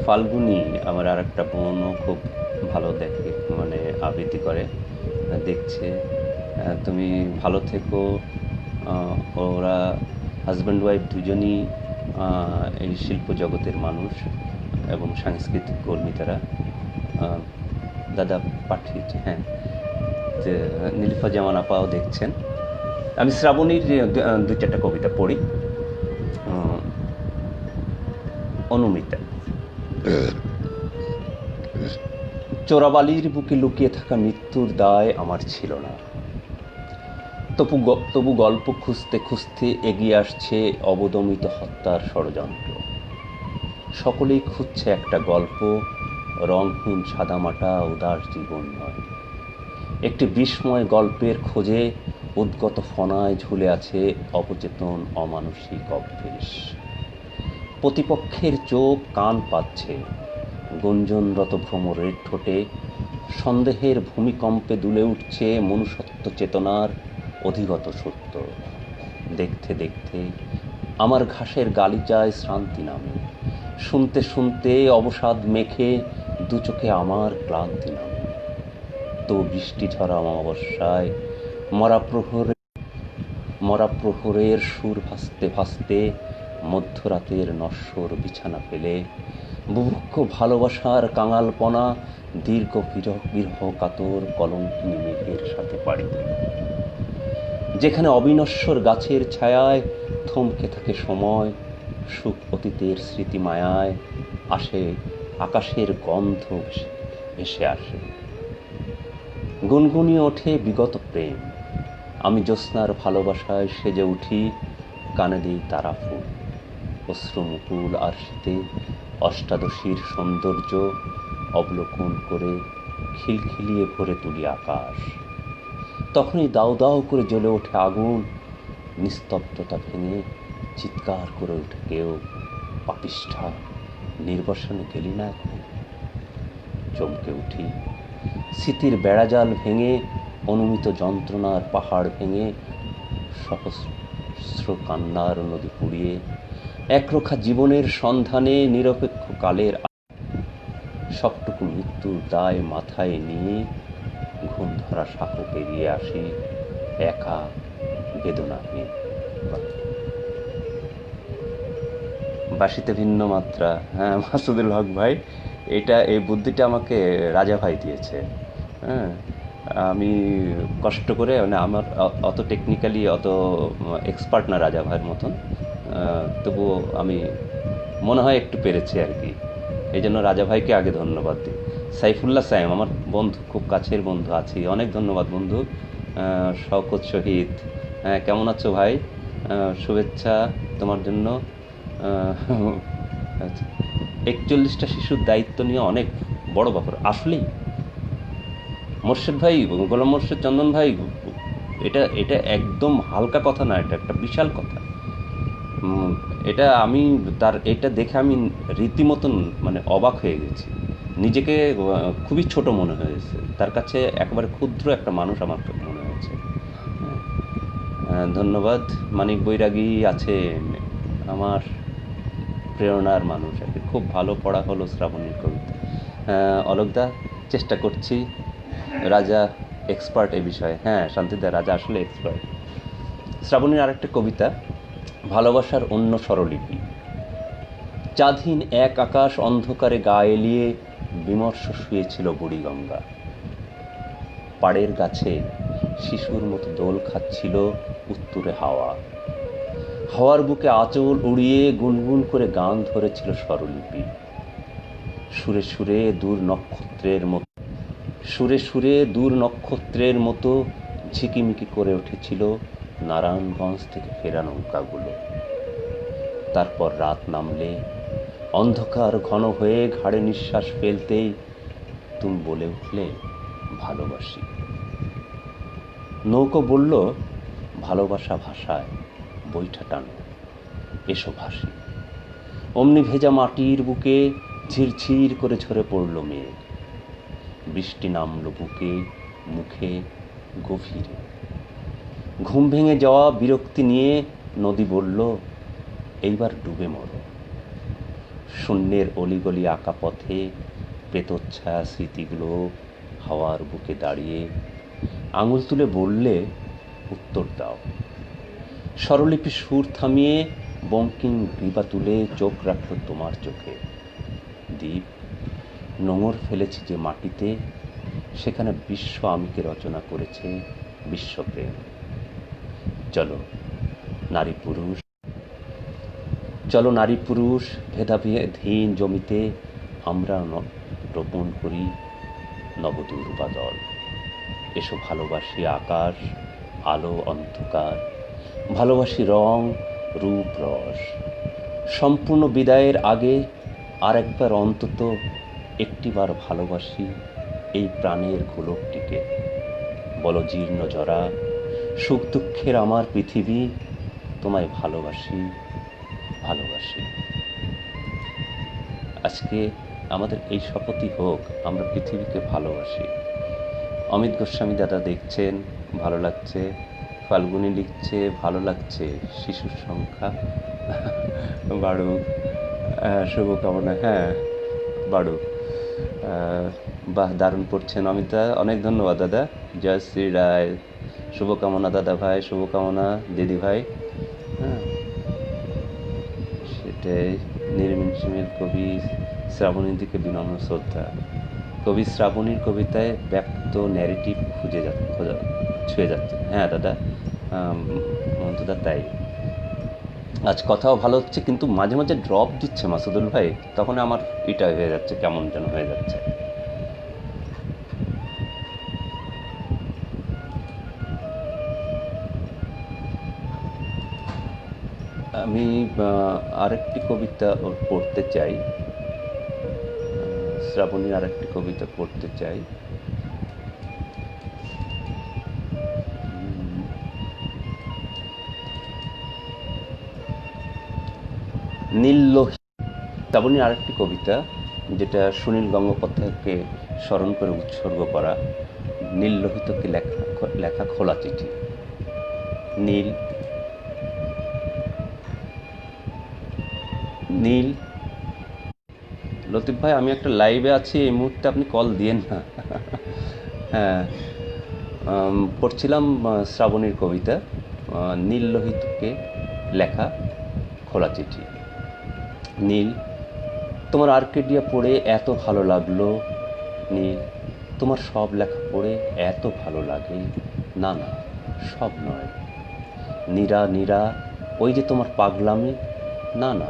ফাল্গুনি আমার আর একটা বোনও খুব ভালো দেখে, মানে আবৃত্তি করে, দেখছে। তুমি ভালো থেকো। ওরা হাজব্যান্ড ওয়াইফ দুজনই এই শিল্প জগতের মানুষ এবং সাংস্কৃতিক কর্মী তারা। দাদা পাঠিয়েছে, হ্যাঁ, যে নীলিফা জামান আপাও দেখছেন। আমি শ্রাবণীর 2-4টা কবিতা পড়ি। অনুমিতা। চোরাবালির বুকে লুকিয়ে থাকা মৃত্যুর দায় আমার ছিল না, তবু গল্প খুঁজতে খুঁজতে এগিয়ে আসছে অবদমিত হত্যার ষড়যন্ত্র। সকলেই খুঁজছে একটা গল্প, রংহীন সাদামাটা উদাস জীবন নয়। একটি বিস্ময় গল্পের খোঁজে উদ্গত ফনায় ঝুলে আছে অবচেতন অমানসিক অভ্যেস। প্রতিপক্ষের চোখ কান পাচ্ছে, গুঞ্জনরত ভ্রমরের ঠোঁটে সন্দেহের ভূমিকম্পে দুলে উঠছে মনুষ্যত্ব চেতনার অধিগত সত্য। দেখতে দেখতে আমার ঘাসের গালিচায় শ্রান্তি নামে, শুনতে শুনতে অবসাদ মেখে দু চোখে আমার ক্লান্তি নামে। তো বৃষ্টি ঝরা অমাবস্যায় মরা প্রহরের সুর ভাসতে ভাসতে মধ্যরাতের নশ্বর বিছানা ফেলে বুভুক্ষ ভালোবাসার কাঙালপনা দীর্ঘ বিরহ কাতর কলঙ্কিনী মেঘের সাথে পাড়ি দেয়। যেখানে অবিনশ্বর গাছের ছায়ায় থমকে থাকে সময়, সুখ অতীতের স্মৃতি মায়ায় আসে আকাশের গন্ধ ভেসে আসে। গুনগুনিয়ে ওঠে বিগত প্রেম, আমি জ্যোৎস্নার ভালোবাসায় সেজে উঠি, কানে দিই তারা ফুল। অশ্রুমুকুল আর শীতে অষ্টাদশীর সৌন্দর্য অবলোকন করে খিলখিলিয়ে ভরে তুলি আকাশ। তখনই দাউ দাউ করে জ্বলে ওঠে আগুন, নিস্তব্ধতা ভেঙে চিৎকার করে ওঠে কেউ, পাপিষ্ঠা, নির্বাসনে গেলি না এখন। চমকে উঠি, স্মৃতির বেড়াজাল ভেঙে, অনুমিত যন্ত্রণার পাহাড় ভেঙে, সহস্র কান্নার নদী পুড়িয়ে একরোখা জীবনের সন্ধানে নিরপেক্ষ কালের সবটুকু মৃত্যুর দায় মাথায় নিয়ে ঘুম ধরা সাঁকো পেরিয়ে আসি একা বেদনাহীন। বাঁশিতে ভিন্ন মাত্রা, হ্যাঁ মাসুদুল হক ভাই, এই বুদ্ধিটা আমাকে রাজা ভাই দিয়েছে। হ্যাঁ, আমি কষ্ট করে, মানে আমার অত টেকনিক্যালি অত এক্সপার্ট না রাজা ভাইয়ের মতন, তবুও আমি মনে হয় একটু পেরেছি আর কি। এই জন্য রাজা ভাইকে আগে ধন্যবাদ দিই। সাইফুল্লাহ সাইম আমার বন্ধু, খুব কাছের বন্ধু আছি, অনেক ধন্যবাদ বন্ধু। শওকত শহীদ, হ্যাঁ কেমন আছো ভাই, শুভেচ্ছা তোমার জন্য। 41টা শিশুর দায়িত্ব নিয়ে অনেক বড় ব্যাপার আসলেই। মোর্শেদ ভাই, গোলাম মোর্শেদ চন্দন ভাই, এটা একদম হালকা কথা না, এটা একটা বিশাল কথা। এটা দেখে আমি রীতিমতন মানে অবাক হয়ে গেছি, নিজেকে খুবই ছোট মনে হয়েছে, তার কাছে একেবারে ক্ষুদ্র একটা মানুষ আমার মনে হয়েছে। ধন্যবাদ। মানিক বৈরাগী আছে, আমার প্রেরণার মানুষ আর কি। খুব ভালো পড়া হলো শ্রাবণীর কবিতা। অলোকদা, চেষ্টা করছি। রাজা এক্সপার্ট এ বিষয়ে, হ্যাঁ শান্তিদা, রাজা আসলে এক্সপার্ট। শ্রাবণীর আরেকটা কবিতা ভালোবাসার অন্য স্বরলিপি। চাঁদহীন এক আকাশ অন্ধকারে গা এলিয়ে বিমর্ষ শুয়েছিল বুড়িগঙ্গা। পাড়ের গাছে শিশুর মতো দোল খাচ্ছিল উত্তুরে হাওয়া। হাওয়ার বুকে আঁচল উড়িয়ে গুনগুন করে গান ধরেছিল স্বরলিপি। সুরে সুরে দূর নক্ষত্রের মতো ঝিকিমিকি করে উঠেছিল নারায়ণগঞ্জ থেকে ফেরা নৌকাগুলো। তারপর রাত নামলে অন্ধকার ঘন হয়ে ঘাড়ে নিঃশ্বাস ফেলতেই তুমি বলে উঠলে, ভালোবাসি। নৌকো বলল, ভালোবাসা ভাষায় বৈঠা টানো, এসো ভাসি। অমনি ভেজা মাটির বুকে ঝিরঝির করে ঝরে পড়ল মেঘ। বৃষ্টি নামল বুকে মুখে গভীরে। ঘুম ভেঙে যাওয়া বিরক্তি নিয়ে নদী বলল, এইবার ডুবে মরো। শূন্যের অলিগলি আঁকা পথে প্রেতচ্ছায়া স্মৃতিগুলো হাওয়ার বুকে দাঁড়িয়ে আঙুল তুলে বললে, উত্তর দাও। স্বরলিপি সুর থামিয়ে বঙ্কিম গ্রীবা তুলে চোখ রাখল তোমার চোখে। দ্বীপ, নোঙর ফেলেছি যে মাটিতে, সেখানে বিশ্ব আমিকে রচনা করেছে বিশ্বপ্রেম। চলো নারী পুরুষ ভেদাভেদহীন জমিতে আমরা রোপণ করি নবদুর্বা দল। এসো ভালোবাসি আকাশ, আলো, অন্ধকার, ভালোবাসি রং, রূপ, রস। সম্পূর্ণ বিদায়ের আগে আর একবার অন্তত একটিবার ভালোবাসি এই প্রাণের গোলকটিকে। বলো জীর্ণ জরা, সুখ দুঃখের আমার পৃথিবী, তোমায় ভালোবাসি। আজকে আমাদের এই শপথই হোক, আমরা পৃথিবীকে ভালোবাসি। অমিত গোস্বামী দাদা দেখছেন, ভালো লাগছে। ফাল্গুনি লিখছে, ভালো লাগছে, শিশুর সংখ্যা বাড়ুক, শুভকামনা। হ্যাঁ, বাড়ুক। বাহ, দারুণ পড়ছেন অমিতা, অনেক ধন্যবাদ দাদা। জয় শ্রী রায়, শুভকামনা দাদা ভাই, শুভকামনা দিদি ভাই। হ্যাঁ, সেটাই। নির্মিল কবি শ্রাবণীর দিকে বিনম্র শ্রদ্ধা। কবি শ্রাবণীর কবিতায় ব্যক্ত ন্যারেটিভ ছুঁয়ে যাচ্ছে। হ্যাঁ দাদা, মন্তদা তাই। আজ কথাও ভালো হচ্ছে, কিন্তু মাঝে মাঝে ড্রপ দিচ্ছে মাসুদুল ভাই, তখন আমার এটা হয়ে যাচ্ছে, কেমন যেন হয়ে যাচ্ছে। আমি আরেকটি কবিতা পড়তে চাই, শ্রাবণীর আরেকটি কবিতা পড়তে চাই। নীললোহিত, শ্রাবণীর আরেকটি কবিতা, যেটা সুনীল গঙ্গোপাধ্যায়কে স্মরণ করে উৎসর্গ করা। নীললোহিতকে লেখা খোলা চিঠি। নীল লতিফ ভাই, আমি একটা লাইভে আছি এই মুহূর্তে, আপনি কল দিয়েন না। হ্যাঁ, পড়ছিলাম শ্রাবণীর কবিতা, নীললোহিতকে লেখা খোলা চিঠি। নীল, তোমার আর্কেডিয়া পড়ে এত ভালো লাগলো। নীল, তোমার সব লেখা পড়ে এত ভালো লাগে। না না, সব নয়। নীরা, ওই যে তোমার পাগলামি। না না,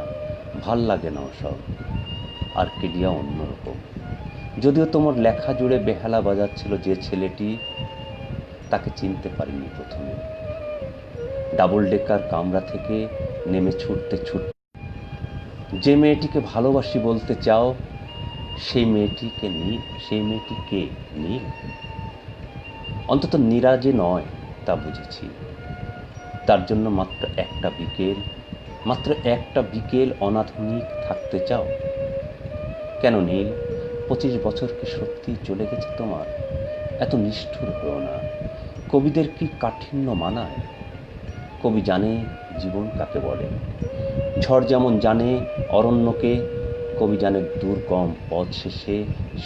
ভাল লাগে না ওসব। আর্কেডিয়া অন্যরকম। যদিও তোমার লেখা জুড়ে বেহালা বাজাচ্ছিল যে ছেলেটি, তাকে চিনতে পারিনি প্রথমে। ডাবল ডেকার কামরা থেকে নেমে ছুটতে যে মেয়েটিকে ভালোবাসি বলতে চাও, সেই মেয়েটিকে নীল। অন্তত নীরা যে নয় তা বুঝেছি। তার জন্য মাত্র একটা বিকেল অনাধুনিক থাকতে চাও। কেন নীল, 25 বছর কি সত্যি চলে গেছে তোমার? এত নিষ্ঠুর হও না। কবিদের কি কাঠিন্য মানায়? কবি জানে জীবন কাকে বলে। ঝড় যেমন জানে অরণ্যকে, কবি জানে দুর্গম পথ শেষে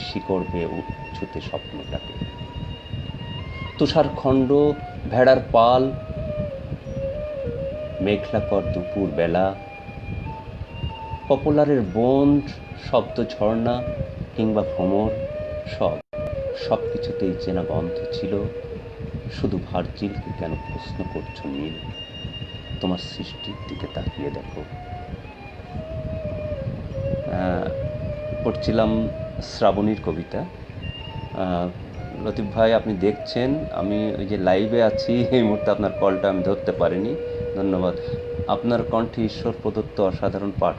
শিকড় বেয়ে উচ্ছুতে স্বপ্নটাকে। তুষারখণ্ড, ভেড়ার পাল, মেঘলাকর দুপুর বেলা, পপুলারের বন্ড, শব্দ ঝর্ণা কিংবা ভ্রমর, সব কিছুতেই চেনা গন্ধ ছিল। শুধু ভার্জিলকে কেন প্রশ্ন করছো নীল? তোমার সৃষ্টির দিকে তাকিয়ে দেখো। পড়ছিলাম শ্রাবণীর কবিতা। লতিফ ভাই, আপনি দেখছেন আমি ওই যে লাইভে আছি, এই মুহূর্তে আপনার কলটা আমি ধরতে পারিনি, ধন্যবাদ। আপনার কণ্ঠে ঈশ্বর প্রদত্ত অসাধারণ পাঠ।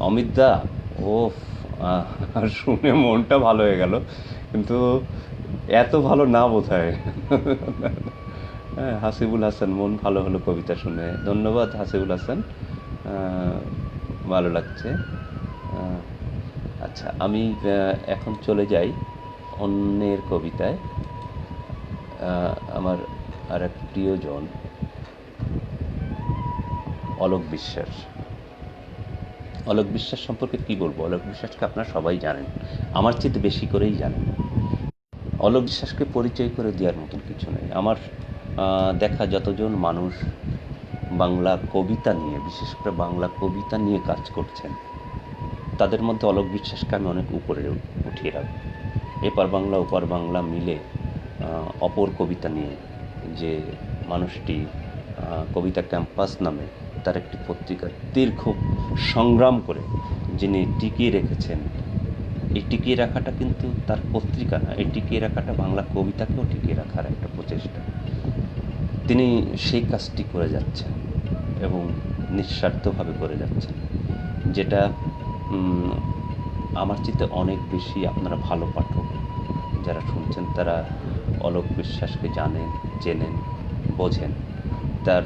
অমিত দা, ও শুনে মনটা ভালো হয়ে গেল, কিন্তু এত ভালো না বোধ হয়। হ্যাঁ, হাসিবুল হাসান, মন ভালো হলো কবিতা শুনে, ধন্যবাদ হাসিবুল হাসান, ভালো লাগছে। আচ্ছা, আমি এখন চলে যাই অন্যের কবিতায়। আমার আর এক প্রিয়জন অলোক বিশ্বাস। অলোক বিশ্বাস সম্পর্কে কি বলবো? অলোক বিশ্বাসকে আপনারা সবাই জানেন, আমার চেয়ে বেশি করেই জানেন। অলোক বিশ্বাসকে পরিচয় করে দেওয়ার মতন কিছু নেই। আমার দেখা যতজন মানুষ বাংলা কবিতা নিয়ে, বিশেষ করে বাংলা কবিতা নিয়ে কাজ করছেন, তাদের মধ্যে অলোক বিশ্বাসকে আমি অনেক উপরে উঠিয়ে রাখব। এপার বাংলা ওপার বাংলা মিলে অপর কবিতা নিয়ে যে মানুষটি কবিতা ক্যাম্পাস নামে তার একটি পত্রিকার দীর্ঘ সংগ্রাম করে যিনি টিকিয়ে রেখেছেন, এই টিকিয়ে রাখাটা কিন্তু তার পত্রিকা না, এই টিকিয়ে রাখাটা বাংলা কবিতাকেও টিকিয়ে রাখার একটা প্রচেষ্টা। তিনি সেই কাজটি করে যাচ্ছেন এবং নিঃস্বার্থভাবে করে যাচ্ছেন, যেটা আমার চেয়ে অনেক বেশি আপনারা ভালো পাঠক যারা শুনছেন তারা অলোক বিশ্বাসকে জানেন, চেনেন, বোঝেন। তার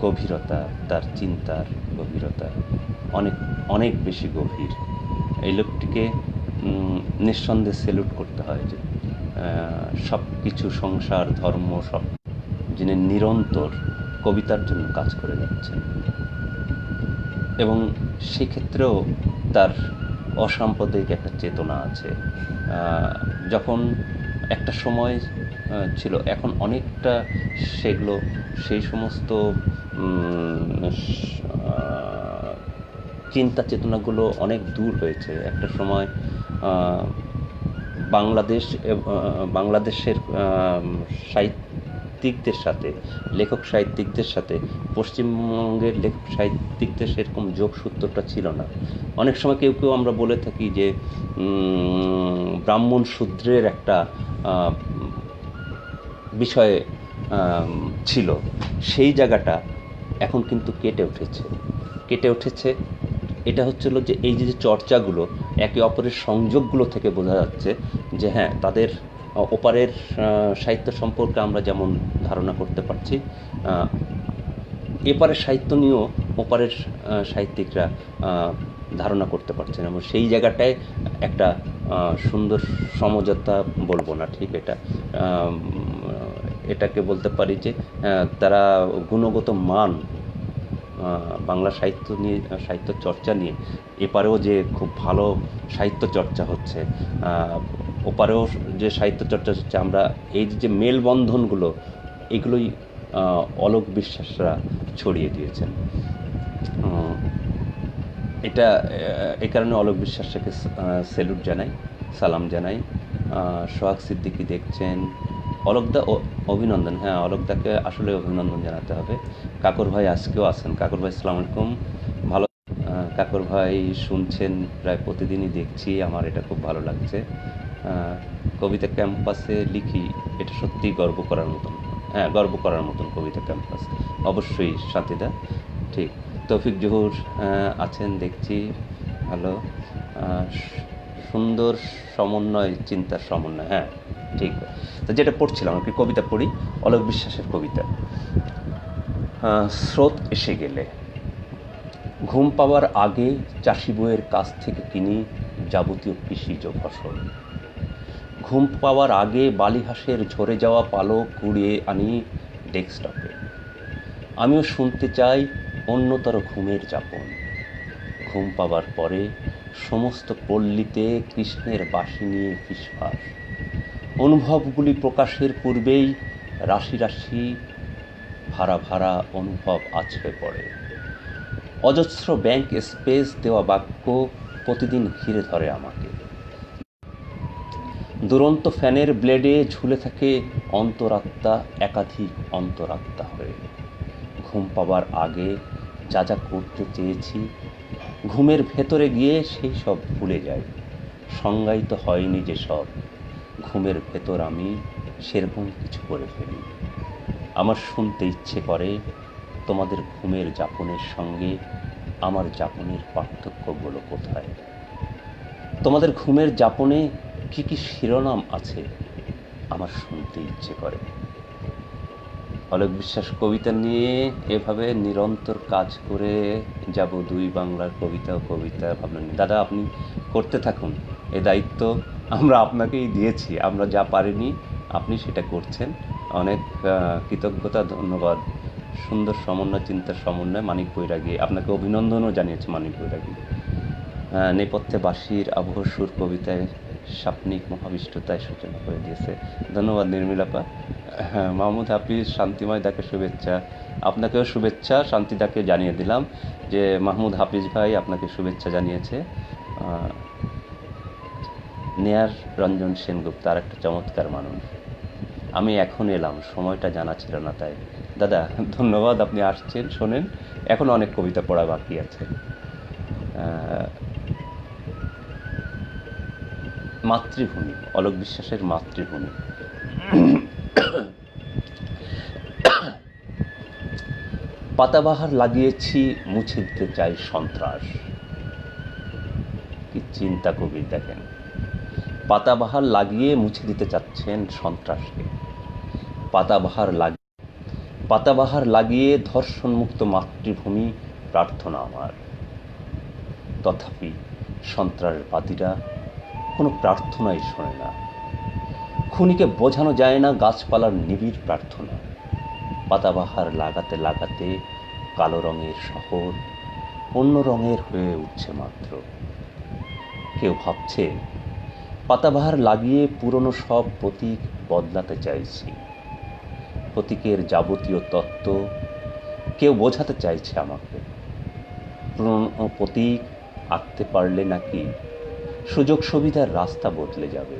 গভীরতা, তার চিন্তার গভীরতা অনেক অনেক বেশি গভীর। এই লোকটিকে নিঃসন্দেহে সেলুট করতে হয়, যে সব কিছু সংসার ধর্ম সব যিনি নিরন্তর কবিতার জন্য কাজ করে যাচ্ছেন, এবং সেক্ষেত্রেও তার অসাম্প্রদায়িক একটা চেতনা আছে। যখন একটা সময় ছিল, এখন অনেকটা সেগুলো, সেই সমস্ত চিন্তা চেতনাগুলো অনেক দূর হয়েছে। একটা সময় বাংলাদেশের সাহিত্যিকদের সাথে, লেখক সাহিত্যিকদের সাথে পশ্চিমবঙ্গের লেখক সাহিত্যিকদের সেরকম যোগসূত্রটা ছিল না। অনেক সময় কেউ কেউ আমরা বলে থাকি যে ব্রাহ্মণ শূদ্রের একটা বিষয় ছিল, সেই জায়গাটা এখন কিন্তু কেটে উঠেছে। এটা হচ্ছিল যে এই যে চর্চাগুলো, একে অপরের সংযোগগুলো থেকে বোঝা যাচ্ছে যে হ্যাঁ, তাদের ওপারের সাহিত্য সম্পর্কে আমরা যেমন ধারণা করতে পারছি, এপারের সাহিত্য নিয়েও ওপারের সাহিত্যিকরা ধারণা করতে পারছেন, এবং সেই জায়গাটায় একটা সুন্দর সমঝোতা বলবো না, ঠিক এটাকে বলতে পারি যে তারা গুণগত মান বাংলা সাহিত্য চর্চা নিয়ে এপারেও যে খুব ভালো সাহিত্য চর্চা হচ্ছে, ওপারেও যে সাহিত্য চর্চা হচ্ছে, আমরা এই যে মেলবন্ধনগুলো, এগুলোই অলোক বিশ্বাসরা ছড়িয়ে দিয়েছেন। এটা এই কারণে অলোক বিশ্বাসকে স্যালুট জানাই, সালাম জানাই। সোহাগ সিদ্দিকী দেখছেন, অলোকদা অভিনন্দন। হ্যাঁ, অলোকদাকে আসলে অভিনন্দন জানাতে হবে। কাকর ভাই আজকেও আছেন। কাকর ভাই আসসালামু আলাইকুম, ভালো। কাকর ভাই শুনছেন, প্রায় প্রতিদিনই দেখছি, আমার এটা খুব ভালো লাগছে। কবিতা ক্যাম্পাসে লিখি, এটা সত্যিই গর্ব করার মতন কবিতা ক্যাম্পাস, অবশ্যই সাথীদা, ঠিক। তৌফিক জহুর আছেন দেখছি, ভালো, সুন্দর সমন্বয়, চিন্তার সমন্বয়, হ্যাঁ ঠিক। তো যেটা পড়ছিলাম, একটি কবিতা পড়ি, অলোক বিশ্বাসের কবিতা। স্রোত এসে গেলে। ঘুম পাওয়ার আগে চাষি বইয়ের কাছ থেকে কিনি যাবতীয় কৃষিজ ফসল। ঘুম পাওয়ার আগে বালিহাঁসের ঝরে যাওয়া পালক কুড়িয়ে আনি ডেস্কটপে। আমিও শুনতে চাই অন্যতর ঘুমের যাপন। ঘুম পাওয়ার পরে সমস্ত পল্লীতে কৃষ্ণের বাঁশি নিয়ে ফিসফাস। অনুভবগুলি প্রকাশের পূর্বেই রাশি রাশি ভাড়া ভাড়া অনুভব আছড়ে পড়ে। অজস্র ব্যাংক স্পেস দেওয়া বাক্য প্রতিদিন ঘিরে ধরে আমাকে। দুরন্ত ফ্যানের ব্লেডে ঝুলে থাকে অন্তরাত্মা, একাধিক অন্তরাত্মা হয়ে। ঘুম পাবার আগে যা যা করতে চেয়েছি, ঘুমের ভেতরে গিয়ে সেই সব ভুলে যাই। সংজ্ঞায়িত হয়নি যে সব, ঘুমের ভেতর আমি সেরকম কিছু করে ফেলি। আমার শুনতে ইচ্ছে করে তোমাদের ঘুমের যাপনের সঙ্গে আমার যাপনের পার্থক্যগুলো কোথায়। তোমাদের ঘুমের যাপনে কি কি শিরোনাম আছে আমার শুনতে ইচ্ছে করে। অলোক বিশ্বাস কবিতা নিয়ে এভাবে নিরন্তর কাজ করে যাব। দুই বাংলার কবিতা ও কবিতা ভাবলেন দাদা আপনি করতে থাকুন, এই দায়িত্ব আমরা আপনাকেই দিয়েছি। আমরা যা পারিনি আপনি সেটা করছেন। অনেক কৃতজ্ঞতা, ধন্যবাদ। সুন্দর সমন্বয়, চিন্তার সমন্বয়। মানিক বৈরাগী, আপনাকে অভিনন্দনও জানিয়েছে মানিক বৈরাগী। নেপথ্যে বাঁশির আবহ সুর কবিতায় স্বপ্নিক মহাবিষ্টতায় সূচনা করে দিয়েছে। ধন্যবাদ নির্মিলাপা। হ্যাঁ, মাহমুদ হাফিজ, শান্তিময় দাকে শুভেচ্ছা। আপনাকেও শুভেচ্ছা। শান্তিদাকে জানিয়ে দিলাম যে মাহমুদ হাফিজ ভাই আপনাকে শুভেচ্ছা জানিয়েছে। নেয়ার রঞ্জন সেনগুপ্ত আর একটা চমৎকার মানুষ। আমি এখন এলাম, সময়টা জানা ছিল না তাই। দাদা ধন্যবাদ, আপনি আসছেন, শোনেন। এখন অনেক কবিতা পড়া বাকি আছে। মাতৃভূমি, অলোক বিশ্বাসের মাতৃভূমি। পাতাবাহার লাগিয়েছি, মুছে দিতে চাই সন্ত্রাস। কি চিন্তা কবি, দেখেন। পাতাবাহার লাগিয়ে মুছে দিতে চাচ্ছেন সন্ত্রাসকে। পাতাবাহার লাগিয়ে ধর্ষণমুক্ত মাতৃভূমি প্রার্থনা আমার। তথাপি সন্ত্রাসবাদীরা কোনো প্রার্থনাই শোনে না। খুনিকে বোঝানো যায় না গাছপালার নিবিড় প্রার্থনা। পাতাবাহার লাগাতে লাগাতে কালো রঙের শহর অন্য রঙের হয়ে উঠছে মাত্র। কেউ ভাবছে পাতাবাহার লাগিয়ে পুরনো সব প্রতীক বদলাতে চাইছি। প্রতীকের যাবতীয় তত্ত্ব কেউ বোঝাতে চাইছে আমাকে। পুরনো প্রতীক আঁকতে পারলে নাকি সুযোগ সুবিধার রাস্তা বদলে যাবে।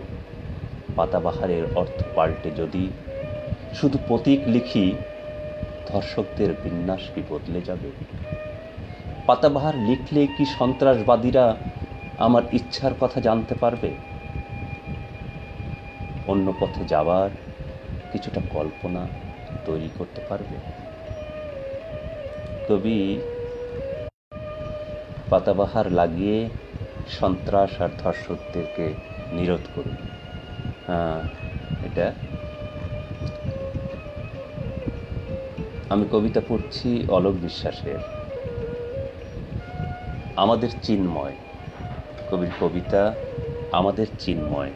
পাতাবাহারের অর্থ পাল্টে যদি শুধু প্রতীক লিখি, ধর্ষকদের বিন্যাস কি বদলে যাবে? পাতাবাহার লিখলে কি সন্ত্রাসবাদীরা আমার ইচ্ছার কথা জানতে পারবে? অন্য পথে যাওয়ার কিছুটা কল্পনা তৈরি করতে পারবে? কবি পাতাবাহার লাগিয়ে সন্ত্রাস আর ধর্ষকদেরকে নিরোধ করুন। এটা আমি কবিতা পড়ছি অলোক বিশ্বাসের আমাদের চিন্ময়। কবির কবিতা আমাদের চিন্ময়।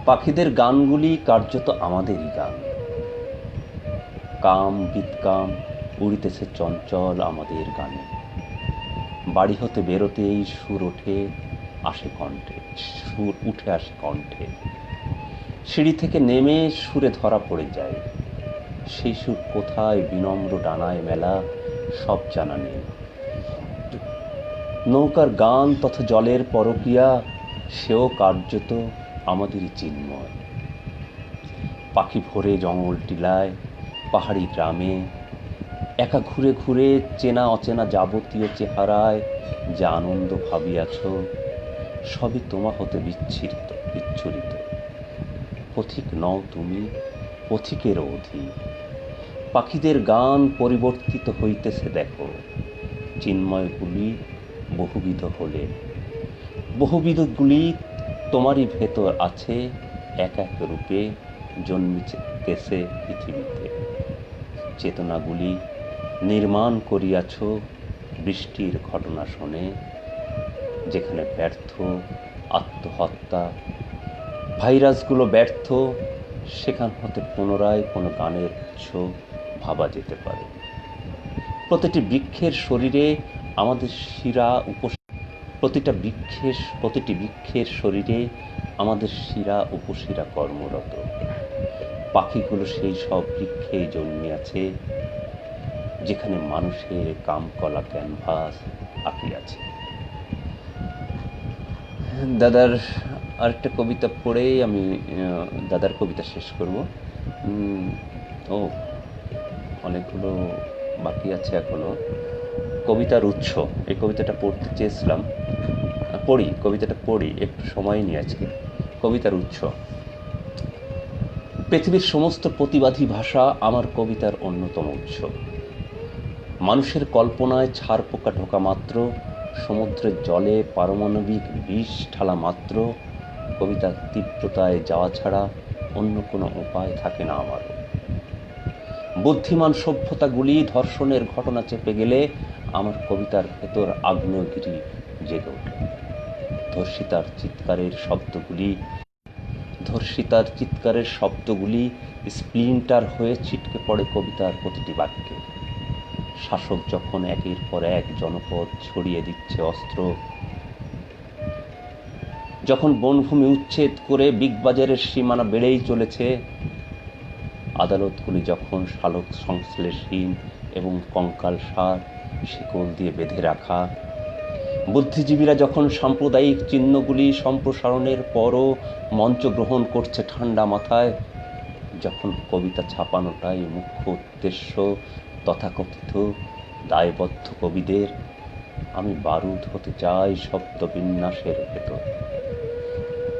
পাখিদের গানগুলি কার্যত আমাদেরই গান। কাম বিৎকাম উড়িতেছে চঞ্চল আমাদের গানে। বাড়ি হতে বেরোতেই সুর উঠে আসে কণ্ঠে। সিঁড়ি থেকে নেমে সুরে ধরা পড়ে যায়। সেই সুর কোথায় বিনম্র ডানায় মেলা সব জানা নেই। নৌকার গান তথা জলের পরকিয়া, সেও কার্যত আমাদেরই চিন্ময়। পাখি ভরে জঙ্গল টিলায়, পাহাড়ি গ্রামে, একা ঘুরে ঘুরে চেনা অচেনা যাবতীয় চেহারায় যে আনন্দ ভাবিয়াছ, সবই তোমা হতে বিচ্ছুরিত। পথিক নও তুমি, পথিকের অধীন। পাখিদের গান পরিবর্তিত হইতেছে দেখো। চিন্ময়গুলি বহুবিধ হলে, বহুবিধগুলি তোমারই ভেতর আছে, এক এক রূপে জন্মিতেছে পৃথিবীতে। চেতনাগুলি নির্মাণ করিয়াছ বৃষ্টির ঘটনা শুনে, যেখানে ব্যর্থ আত্মহত্যা, ভাইরাসগুলো ব্যর্থ, সেখান হতে পুনরায় কোনো গানের উৎস ভাবা যেতে পারে। প্রতিটি বৃক্ষের শরীরে আমাদের শিরা প্রতিটি বৃক্ষের শরীরে আমাদের শিরা উপশিরা কর্মরত। পাখিগুলো সেই সব বৃক্ষেই জন্মিয়াছে যেখানে মানুষের কামকলা ক্যানভাস আঁকিয়াছে। দাদার আরেকটা কবিতা পড়েই আমি দাদার কবিতা শেষ করব। ও অনেকগুলো বাকি আছে এখনো। কবিতার উৎস, এই কবিতাটা পড়তে চেয়েছিলাম, কবিতাটা পড়ি, একটু সময় নিয়ে আজকে। কবিতার উৎস: পৃথিবীর সমস্ত প্রতিবাদী ভাষা আমার কবিতার অন্যতম উৎস। মানুষের কল্পনায় ছাড় পোকা ঢোকা মাত্র, সমুদ্রের জলে পারমাণবিক বিষ ঢালা মাত্র কবিতার তীব্রতায় যাওয়া ছাড়া অন্য কোনো উপায় থাকে না আমারও। বুদ্ধিমান সভ্যতাগুলি ধর্ষণের ঘটনা চেপে গেলে আমার কবিতার ভেতর আগ্নেয়গিরি জেগে ওঠে। ধর্ষিতার চিৎকারের শব্দগুলি স্প্লিন্টার হয়ে ছিটকে পড়ে কবিতার প্রতিটি বাক্যে। শাসক যখন একের পর এক জনপদ ছড়িয়ে দিচ্ছে অস্ত্র, যখন বনভূমি উচ্ছেদ করে বিগবাজারের সীমানা বেড়েই চলেছে, আদালতগুলি যখন শালক সংশ্লেষহীন এবং কঙ্কালসার শিকল দিয়ে বেঁধে রাখা, বুদ্ধিজীবীরা যখন সাম্প্রদায়িক চিহ্নগুলি সম্প্রসারণের পরও মঞ্চ গ্রহণ করছে ঠান্ডা মাথায়, যখন কবিতা ছাপানোটাই মুখ্য উদ্দেশ্য তথাকথিত দায়বদ্ধ কবিদের, আমি বারুদ হতে চাই শব্দবিন্যাসের ভেতর।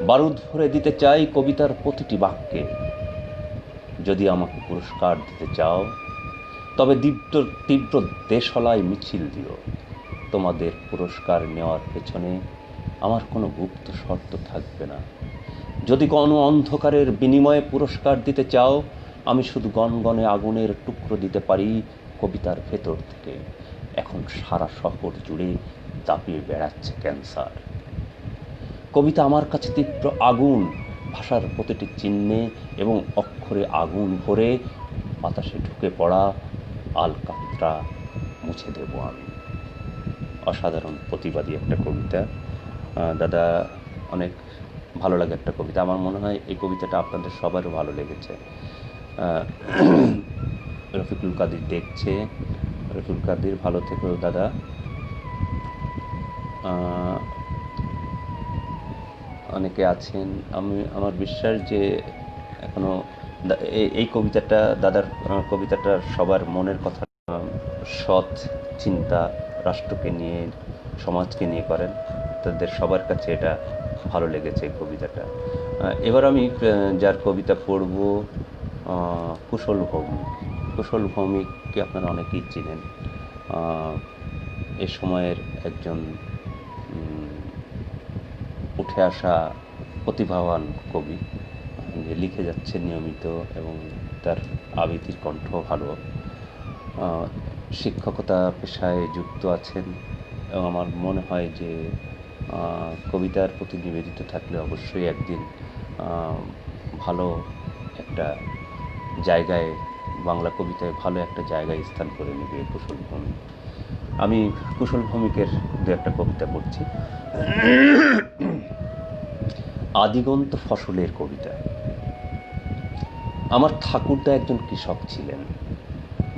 বারুদ ভরে দিতে চাই কবিতার প্রতিটি বাক্যে। যদি আমাকে পুরস্কার দিতে চাও, তবে তীব্র দেশলায় মিছিল দিও। তোমাদের পুরস্কার নেওয়ার পেছনে আমার কোনো গুপ্ত শর্ত থাকবে না। যদি কোনো অন্ধকারের বিনিময়ে পুরস্কার দিতে চাও, আমি শুধু গনগনে আগুনের টুকরো দিতে পারি কবিতার ভেতর থেকে। এখন সারা শহর জুড়ে দাপিয়ে বেড়াচ্ছে ক্যান্সার। কবিতা আমার কাছে তীব্র আগুন, ভাষার প্রতিটি চিহ্নে এবং অক্ষরে আগুন ভরে বাতাসে ঢুকে পড়া আলকাতরা মুছে দেব আমি। অসাধারণ প্রতিবাদী একটা কবিতা। দাদা, অনেক ভালো লাগে একটা কবিতা। আমার মনে হয় এই কবিতাটা আপনাদের সবারও ভালো লেগেছে। রফিকুল কাদির দেখছে। রফিকুল কাদির, ভালো থেকো দাদা। অনেকে আছেন, আমার বিশ্বাস যে এখনো এই কবিতাটা, দাদার কবিতাটা সবার মনের কথা, সৎ চিন্তা, রাষ্ট্রকে নিয়ে, সমাজকে নিয়ে করেন। তাদের সবার কাছে এটা ভালো লেগেছে এই কবিতাটা। এবার আমি যার কবিতা পড়ব, কুশল ভৌমিক। কুশল ভৌমিককে আপনারা অনেকেই চিনেন। এ সময়ের একজন উঠে আসা প্রতিভাবান কবি, যে লিখে যাচ্ছে নিয়মিত এবং তার আবৃত্তির কণ্ঠ ভালো। শিক্ষকতা পেশায় যুক্ত আছেন এবং আমার মনে হয় যে কবিতার প্রতি নিবেদিত থাকলে অবশ্যই একদিন ভালো একটা জায়গায়, বাংলা কবিতায় ভালো একটা জায়গায় স্থান করে নেবে কুশল ভৌমিক। আমি কুশল ভৌমিকের দু একটা কবিতা পড়ছি। আদিগন্ত ফসলের কবিতা। আমার ঠাকুরদা একজন কৃষক ছিলেন।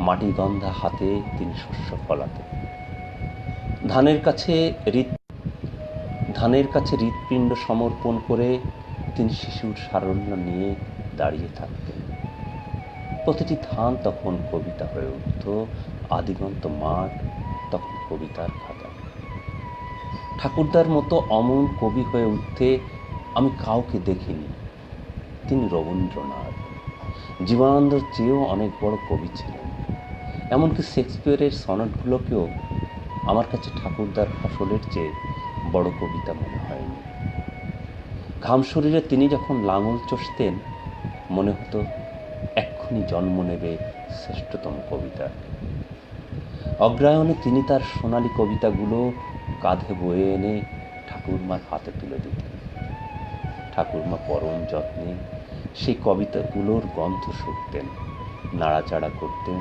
মাটি গন্ধা হাতে তিনি শস্য ফলাতেন। ধানের কাছে হৃৎপিণ্ড সমর্পণ করে তিনি শিশুর সারল্য নিয়ে দাঁড়িয়ে থাকতেন। প্রতিটি ধান তখন কবিতা হয়ে উঠত, আদিগন্ত মাঠ তখন কবিতার খাতা। ঠাকুরদার মতো অমন কবি হয়ে উঠতে আমি কাউকে দেখিনি। তিনি রবীন্দ্রনাথ, জীবনানন্দের চেয়েও অনেক বড় কবি ছিলেন। এমনকি শেক্সপিয়রের সনেটগুলোকেও আমার কাছে ঠাকুরদার ফসলের চেয়ে বড় কবিতা মনে হয়নি। ঘাম শরীরে তিনি যখন লাঙল চষতেন, মনে হতো এক্ষুনি জন্ম নেবে শ্রেষ্ঠতম কবিতা। অগ্রায়ণে তিনি তার সোনালী কবিতাগুলো কাঁধে বয়ে এনে ঠাকুরমার হাতে তুলে দিতেন। ঠাকুরমা পরম যত্নে সেই কবিতাগুলোর গন্ধ শুকতেন, নাড়াচাড়া করতেন,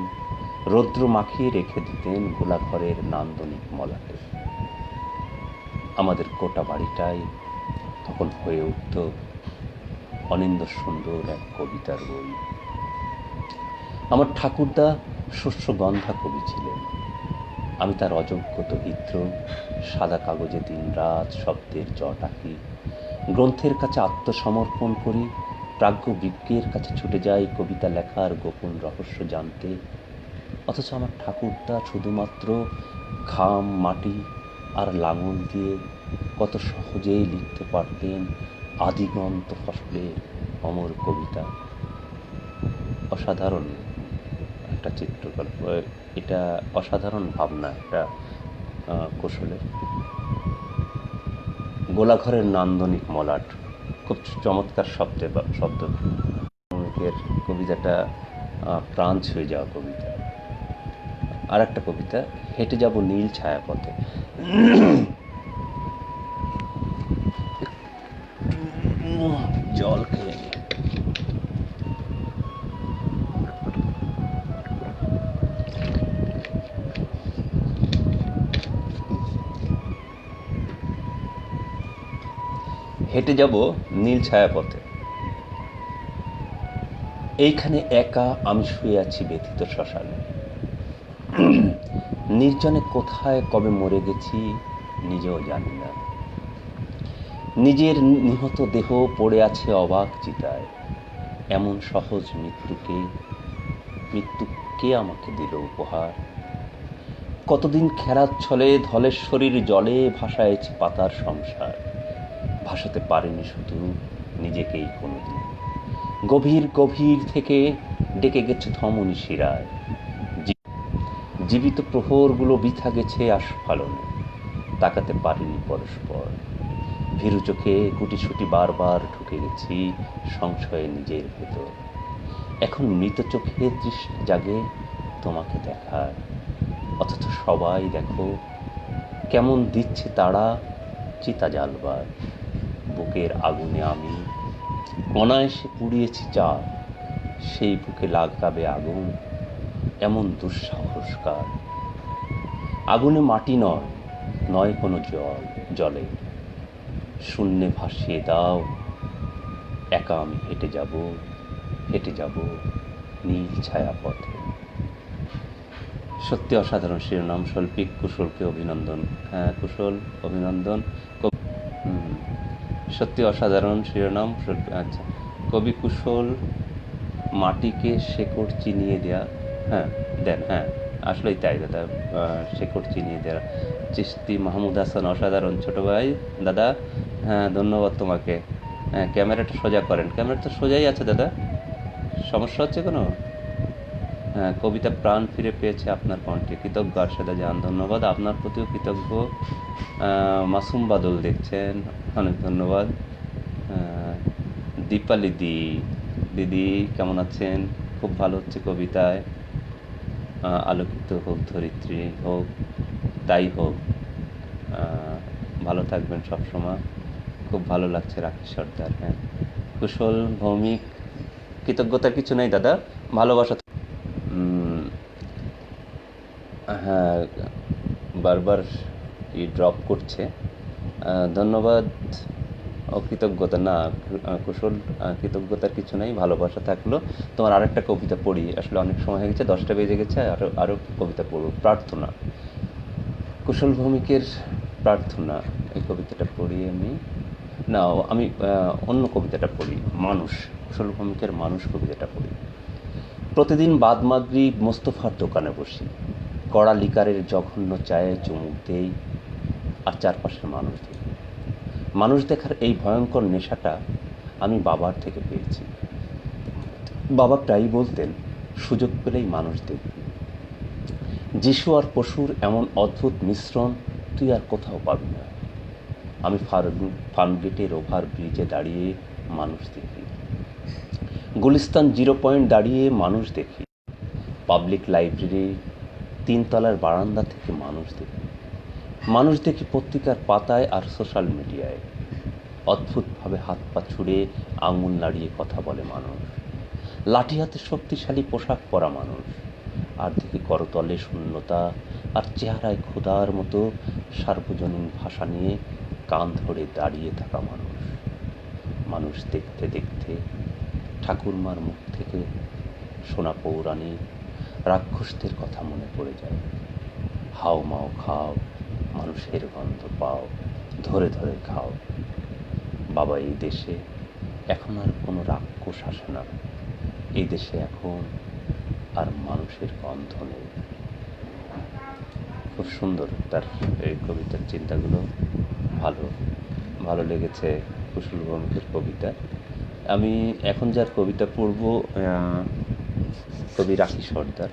রৌদ্র মাখিয়ে রেখে দিতেন গোলাঘরের নান্দনিক মলাটে। আমাদের গোটা বাড়িটাই তখন হয়ে উঠত অনিন্দ সুন্দর এক কবিতার বই। আমার ঠাকুরদা শস্যগন্ধা কবি ছিলেন। আমি তার অযোগ্য দরিদ্র সাদা কাগজে দিনরাত শব্দের জট আঁকি, গ্রন্থের কাছে আত্মসমর্পণ করি, প্রাজ্ঞ বিজ্ঞের কাছে ছুটে যাই কবিতা লেখার গোপন রহস্য জানতে। অথচ আমার ঠাকুরদা শুধুমাত্র ঘাম, মাটি আর লাঙল দিয়ে কত সহজেই লিখতে পারতেন আদিগন্ত ফসলের অমর কবিতা। অসাধারণ একটা চিত্রকল্প, এটা অসাধারণ ভাবনা একটা কৌশলের। গোলাঘরের নান্দনিক মলাট, খুব চমৎকার শব্দ। কবিতাটা প্রাণ ছুঁয়ে যাওয়া কবিতা। আর একটা কবিতা, হেঁটে যাব নীল ছায়াপথে। জল খেয়ে নি। হেঁটে যাব নীল ছায়াপথে, এইখানে একা আমি শুয়ে আছি ব্যথিত শ্মশানে। নির্জনে কোথায় কবে মরে গেছি নিজেও জানি না। নিজের নিহত দেহ পড়ে আছে অবাক চিতায়। এমন সহজ মৃত্যু কে আমাকে দিল উপহার? কতদিন খেলার ছলে ধলেশ্বরীর জলে ভাসায়েছি পাতার সংসার। ভাসাতে পারিনি শুধু নিজেকেই কোনোদিন। গভীর গভীর থেকে ডেকে গেছে ধমনী শিরায়। জীবিত প্রহরগুলো বৃথা গেছে আস্ফালনে। তাকাতে পারিনি পরস্পর। ভীরু চোখে গুটিসুটি বারবার ঢুকে গেছি সংশয়ে নিজের ভেতর। এখন মৃত চোখে দৃষ্টি জাগে তোমাকে দেখার। অথচ সবাই দেখো কেমন দিচ্ছে তারা চিতা জ্বালবার। বুকের আগুনে আমি অনায়াসে পুড়িয়েছি চার। সেই বুকে লাগাবে আগুন এমন দুঃসাহসকার। আগুনে মাটি নয় কোনো জলে। শূন্যে ভাসিয়ে দাও, একা আমি হেঁটে যাব নীল ছায়াপথে। সত্যি অসাধারণ শিরোনাম। শৈল্পিক কুশলকে অভিনন্দন। হ্যাঁ, কুশল অভিনন্দন। সত্যি অসাধারণ শিরোনাম। আচ্ছা, কবি কুশল মাটিকে শেকড় চিনিয়ে দেয়া দেন। হ্যাঁ, আসলেই তাই দাদা, শেকড় চিনিয়ে দেওয়া। চিস্তি মাহমুদ হাসান, অসাধারণ ছোট ভাই দাদা। হ্যাঁ, ধন্যবাদ তোমাকে। হ্যাঁ, ক্যামেরাটা সোজা করেন। ক্যামেরা তো সোজাই আছে দাদা, সমস্যা হচ্ছে কোনো? হ্যাঁ, কবিতা প্রাণ ফিরে পেয়েছে আপনার কণ্ঠে। কৃতজ্ঞ আরশেদা জান, ধন্যবাদ। আপনার প্রতিও কৃতজ্ঞ। মাসুম বাদল দেখছেন, অনেক ধন্যবাদ। দীপালি দিদি কেমন আছেন? খুব ভালো হচ্ছে কবিতায়। আলোকিত হোক ধরিত্রী, হোক তাই হোক। ভালো থাকবেন সবসময়। খুব ভালো লাগছে রাকেশ সর্দার। হ্যাঁ, কুশল ভৌমিক, কৃতজ্ঞতার কিছু নেই দাদা, ভালোবাসা। হ্যাঁ, বারবার ড্রপ করছে। ধন্যবাদ। কৃতজ্ঞতা না কুশল, কৃতজ্ঞতার কিছু নেই, ভালোবাসা থাকলো। তোমার আরেকটা কবিতা পড়ি, আসলে অনেক সময় হয়ে গেছে, 10টা বেজে গেছে। আরও কবিতা পড়ব। প্রার্থনা, কুশল ভৌমিকের প্রার্থনা। এই কবিতাটা পড়ি আমি অন্য কবিতাটা পড়ি, মানুষ। কুশল ভৌমিকের মানুষ কবিতাটা পড়ি। প্রতিদিন বাদ মাগরিব মোস্তফার দোকানে বসি, কড়া লিকারের জঘন্য চায়ে চুমুক দেই, আর চারপাশের মানুষ দেখার এই ভয়ঙ্কর নেশাটা আমি বাবার থেকে পেয়েছি। বাবা প্রায়ই বলতেন, সুযোগ পেলেই মানুষ দেখবি। যিশু আর পশুর এমন অদ্ভুত মিশ্রণ তুই আর কোথাও পাবি না। আমি ফার্মগেটের ওভার ব্রিজে দাঁড়িয়ে মানুষ দেখি, গুলিস্তান 0 পয়েন্ট দাঁড়িয়ে মানুষ দেখি, পাবলিক লাইব্রেরি 3 তলার বারান্দা থেকে মানুষ দেখি পত্রিকার পাতায় আর সোশ্যাল মিডিয়ায়। অদ্ভুতভাবে হাত পা ছুড়ে আঙুল নাড়িয়ে কথা বলে মানুষ, লাঠি হাতে শক্তিশালী পোশাক পরা মানুষ। আর দেখি করতলে শূন্যতা, আর চেহারায় ক্ষুধার মতো সার্বজনীন ভাষা নিয়ে কান ধরে দাঁড়িয়ে থাকা মানুষ। মানুষ দেখতে দেখতে ঠাকুরমার মুখ থেকে শোনা পৌরাণিক রাক্ষসদের কথা মনে পড়ে যায়। হাও মাও খাও, মানুষের গন্ধ পাও, ধরে ধরে খাও। বাবা, এই দেশে এখন আর কোনো রাক্ষস আসে না। এই দেশে এখন আর মানুষের গন্ধ নেই। খুব সুন্দর তার এই কবিতার চিন্তাগুলো। ভালো ভালো লেগেছে কুশল ভৌমিকের কবিতা। আমি এখন যার কবিতা পড়ব, কবি রাখি সর্দার।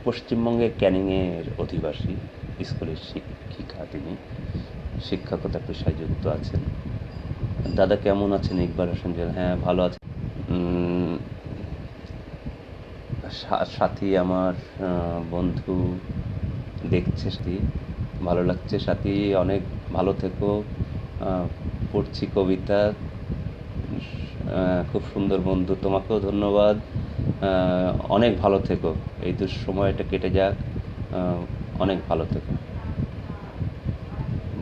পশ্চিমবঙ্গের ক্যানিংয়ের অধিবাসী, স্কুলের শিক্ষিকা তিনি, শিক্ষকতা পেশায় যুক্ত আছেন। দাদা কেমন আছেন? ইকবাল হোসেন, হ্যাঁ ভালো আছে। সাথী আমার বন্ধু দেখছে, সাথী ভালো লাগছে। সাথী অনেক ভালো থেকো। পড়ছি কবিতা, খুব সুন্দর বন্ধু, তোমাকেও ধন্যবাদ। অনেক ভালো থেকো, এই তো সময়টা কেটে যাক, অনেক ভালো থেকো।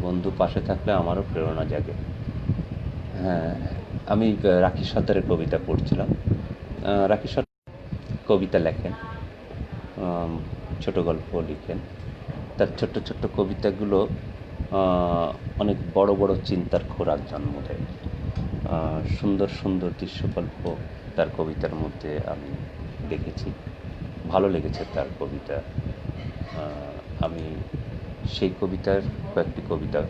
বন্ধু পাশে থাকলে আমারও প্রেরণা জাগে। হ্যাঁ, আমি রাখি সর্দারের কবিতা পড়ছিলাম। রাখি সর্দার কবিতা লেখেন, ছোট গল্প লিখেন। তার ছোট্ট ছোট্ট কবিতাগুলো অনেক বড় বড় চিন্তার খোরাক জন্ম দেয়। সুন্দর সুন্দর দৃশ্যকল্প তার কবিতার মধ্যে আমি দেখেছি, ভালো লেগেছে তার কবিতা। আমি সেই কবিতার কয়েকটি কবিতা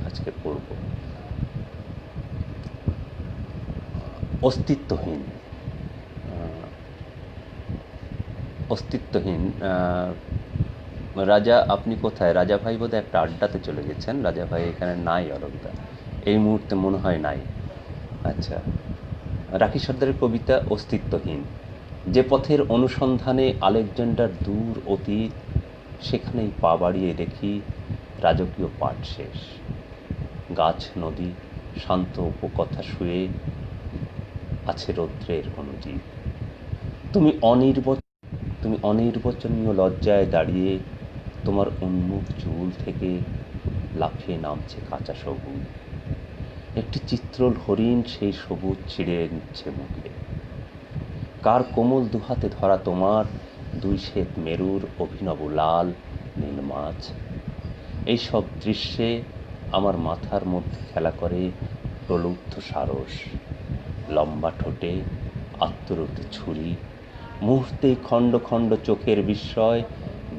আজকে পড়ব। অস্তিত্বহীন। অস্তিত্বহীন। রাজা, আপনি কোথায়? রাজা ভাই বোধহয় একটা আড্ডাতে চলে গেছেন। রাজা ভাই এখানে নাই, অলোকদা এই মুহূর্তে মনে হয় নাই। আচ্ছা, রাখি সর্দারের কবিতা অস্তিত্বহীন। যে পথের অনুসন্ধানে আলেকজান্ডার দূর অতীত, সেখানেই পা বাড়িয়ে দেখি রাজকীয় পাঠ শেষ। গাছ নদী শান্ত উপকথা শুয়ে আছে রৌদ্রের অনুজীব। তুমি অনির্বচনীয় লজ্জায় দাঁড়িয়ে, তোমার উন্মুখ চুল থেকে লাফিয়ে নামছে কাঁচা সবুজ। একটি চিত্রল হরিণ সেই সবুজ ছিঁড়ে নিচ্ছে মুখে। কার কোমল দুহাতে ধরা তোমার দুই শ্বেত মেরুর অভিনব লাল নীল মাছ। এইসব দৃশ্যে আমার মাথার মধ্যে খেলা করে প্রলুব্ধ সারস। লম্বা ঠোঁটে আত্মরুদ্ধ ছুরি, মুহূর্তেই খণ্ড খণ্ড চোখের বিস্ময়,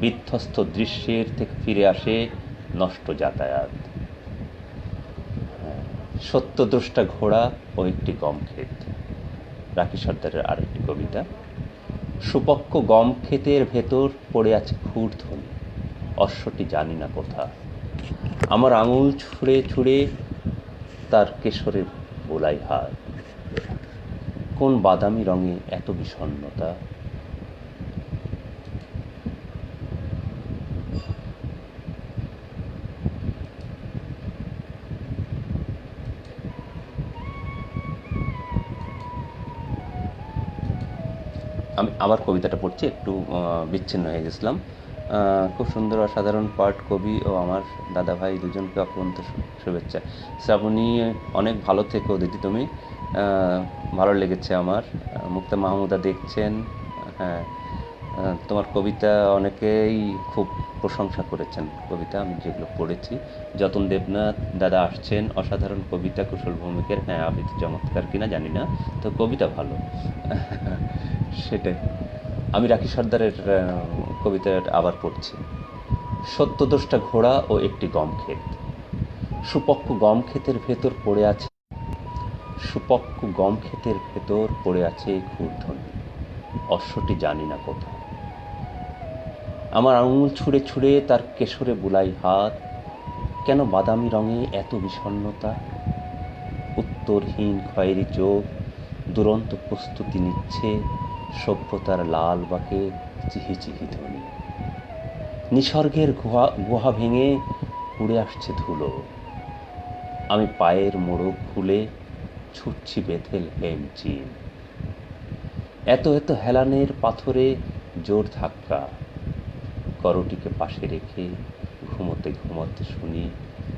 বিধ্বস্ত দৃশ্যের থেকে ফিরে আসে নষ্ট যাতায়াত। সত্যদ্রষ্টা ঘোড়া ও একটি গম ক্ষেত। রাখি সর্দারের আরেকটি কবিতা। সুপক্ষ গম ক্ষেতের ভেতর পড়ে আছে ক্ষুরধ্বনি, অশ্বটি জানি না কোথা। আমার আঙুল ছুঁড়ে ছুঁড়ে তার কেশরে বোলাই হাত। কোন বাদামি রঙে এত বিষণ্ণতা? আমি আবার কবিতাটা পড়ছি, একটু বিচ্ছিন্ন হয়ে গেছিলাম। খুব সুন্দর অসাধারণ পাঠ, কবি ও আমার দাদা ভাই দুজনকে অত্যন্ত শুভেচ্ছা। শ্রাবণী, অনেক ভালো থেকো দিদি তুমি, ভালো লেগেছে আমার। মুক্তা মাহমুদা দেখছেন। হ্যাঁ, তোমার কবিতা অনেকেই খুব প্রশংসা করেছেন, কবিতা আমি যেগুলো পড়েছি। যতন দেবনাথ দাদা আসছেন, অসাধারণ কবিতা কুশল ভৌমিকের। হ্যাঁ, আবৃত্তি চমৎকার কিনা জানি না, তো কবিতা ভালো। সেটাই। আমি রাখি সর্দারের কবিতা আবার পড়ছি। সত্যদ্রষ্টা ঘোড়া ও একটি গম ক্ষেত। সুপক্ষ গম ক্ষেতের ভেতর পড়ে আছে ক্ষুরধ্বনি, অশ্বটি জানি না কোথায়। আমার আঙুল ছুঁড়ে ছুঁড়ে তার কেশরে বুলাই হাত। কেন বাদামি রঙে এত বিষণ্ণতা? উত্তরহীন খয়েরি চোখ দুরন্ত প্রস্তুতি নিচ্ছে সভ্যতার লাল বাঁকে চিহি চিহি ধ্বনি। নিসর্গের গুহা ভেঙে উড়ে আসছে ধুলো। আমি পায়ের মোড়ক খুলে ছুটছি বেথেল হেম চীন। এত এত হেলানের পাথরে জোর ধাক্কা, করটিকে পাশে রেখে ঘুমোতে ঘুমোতে শুনি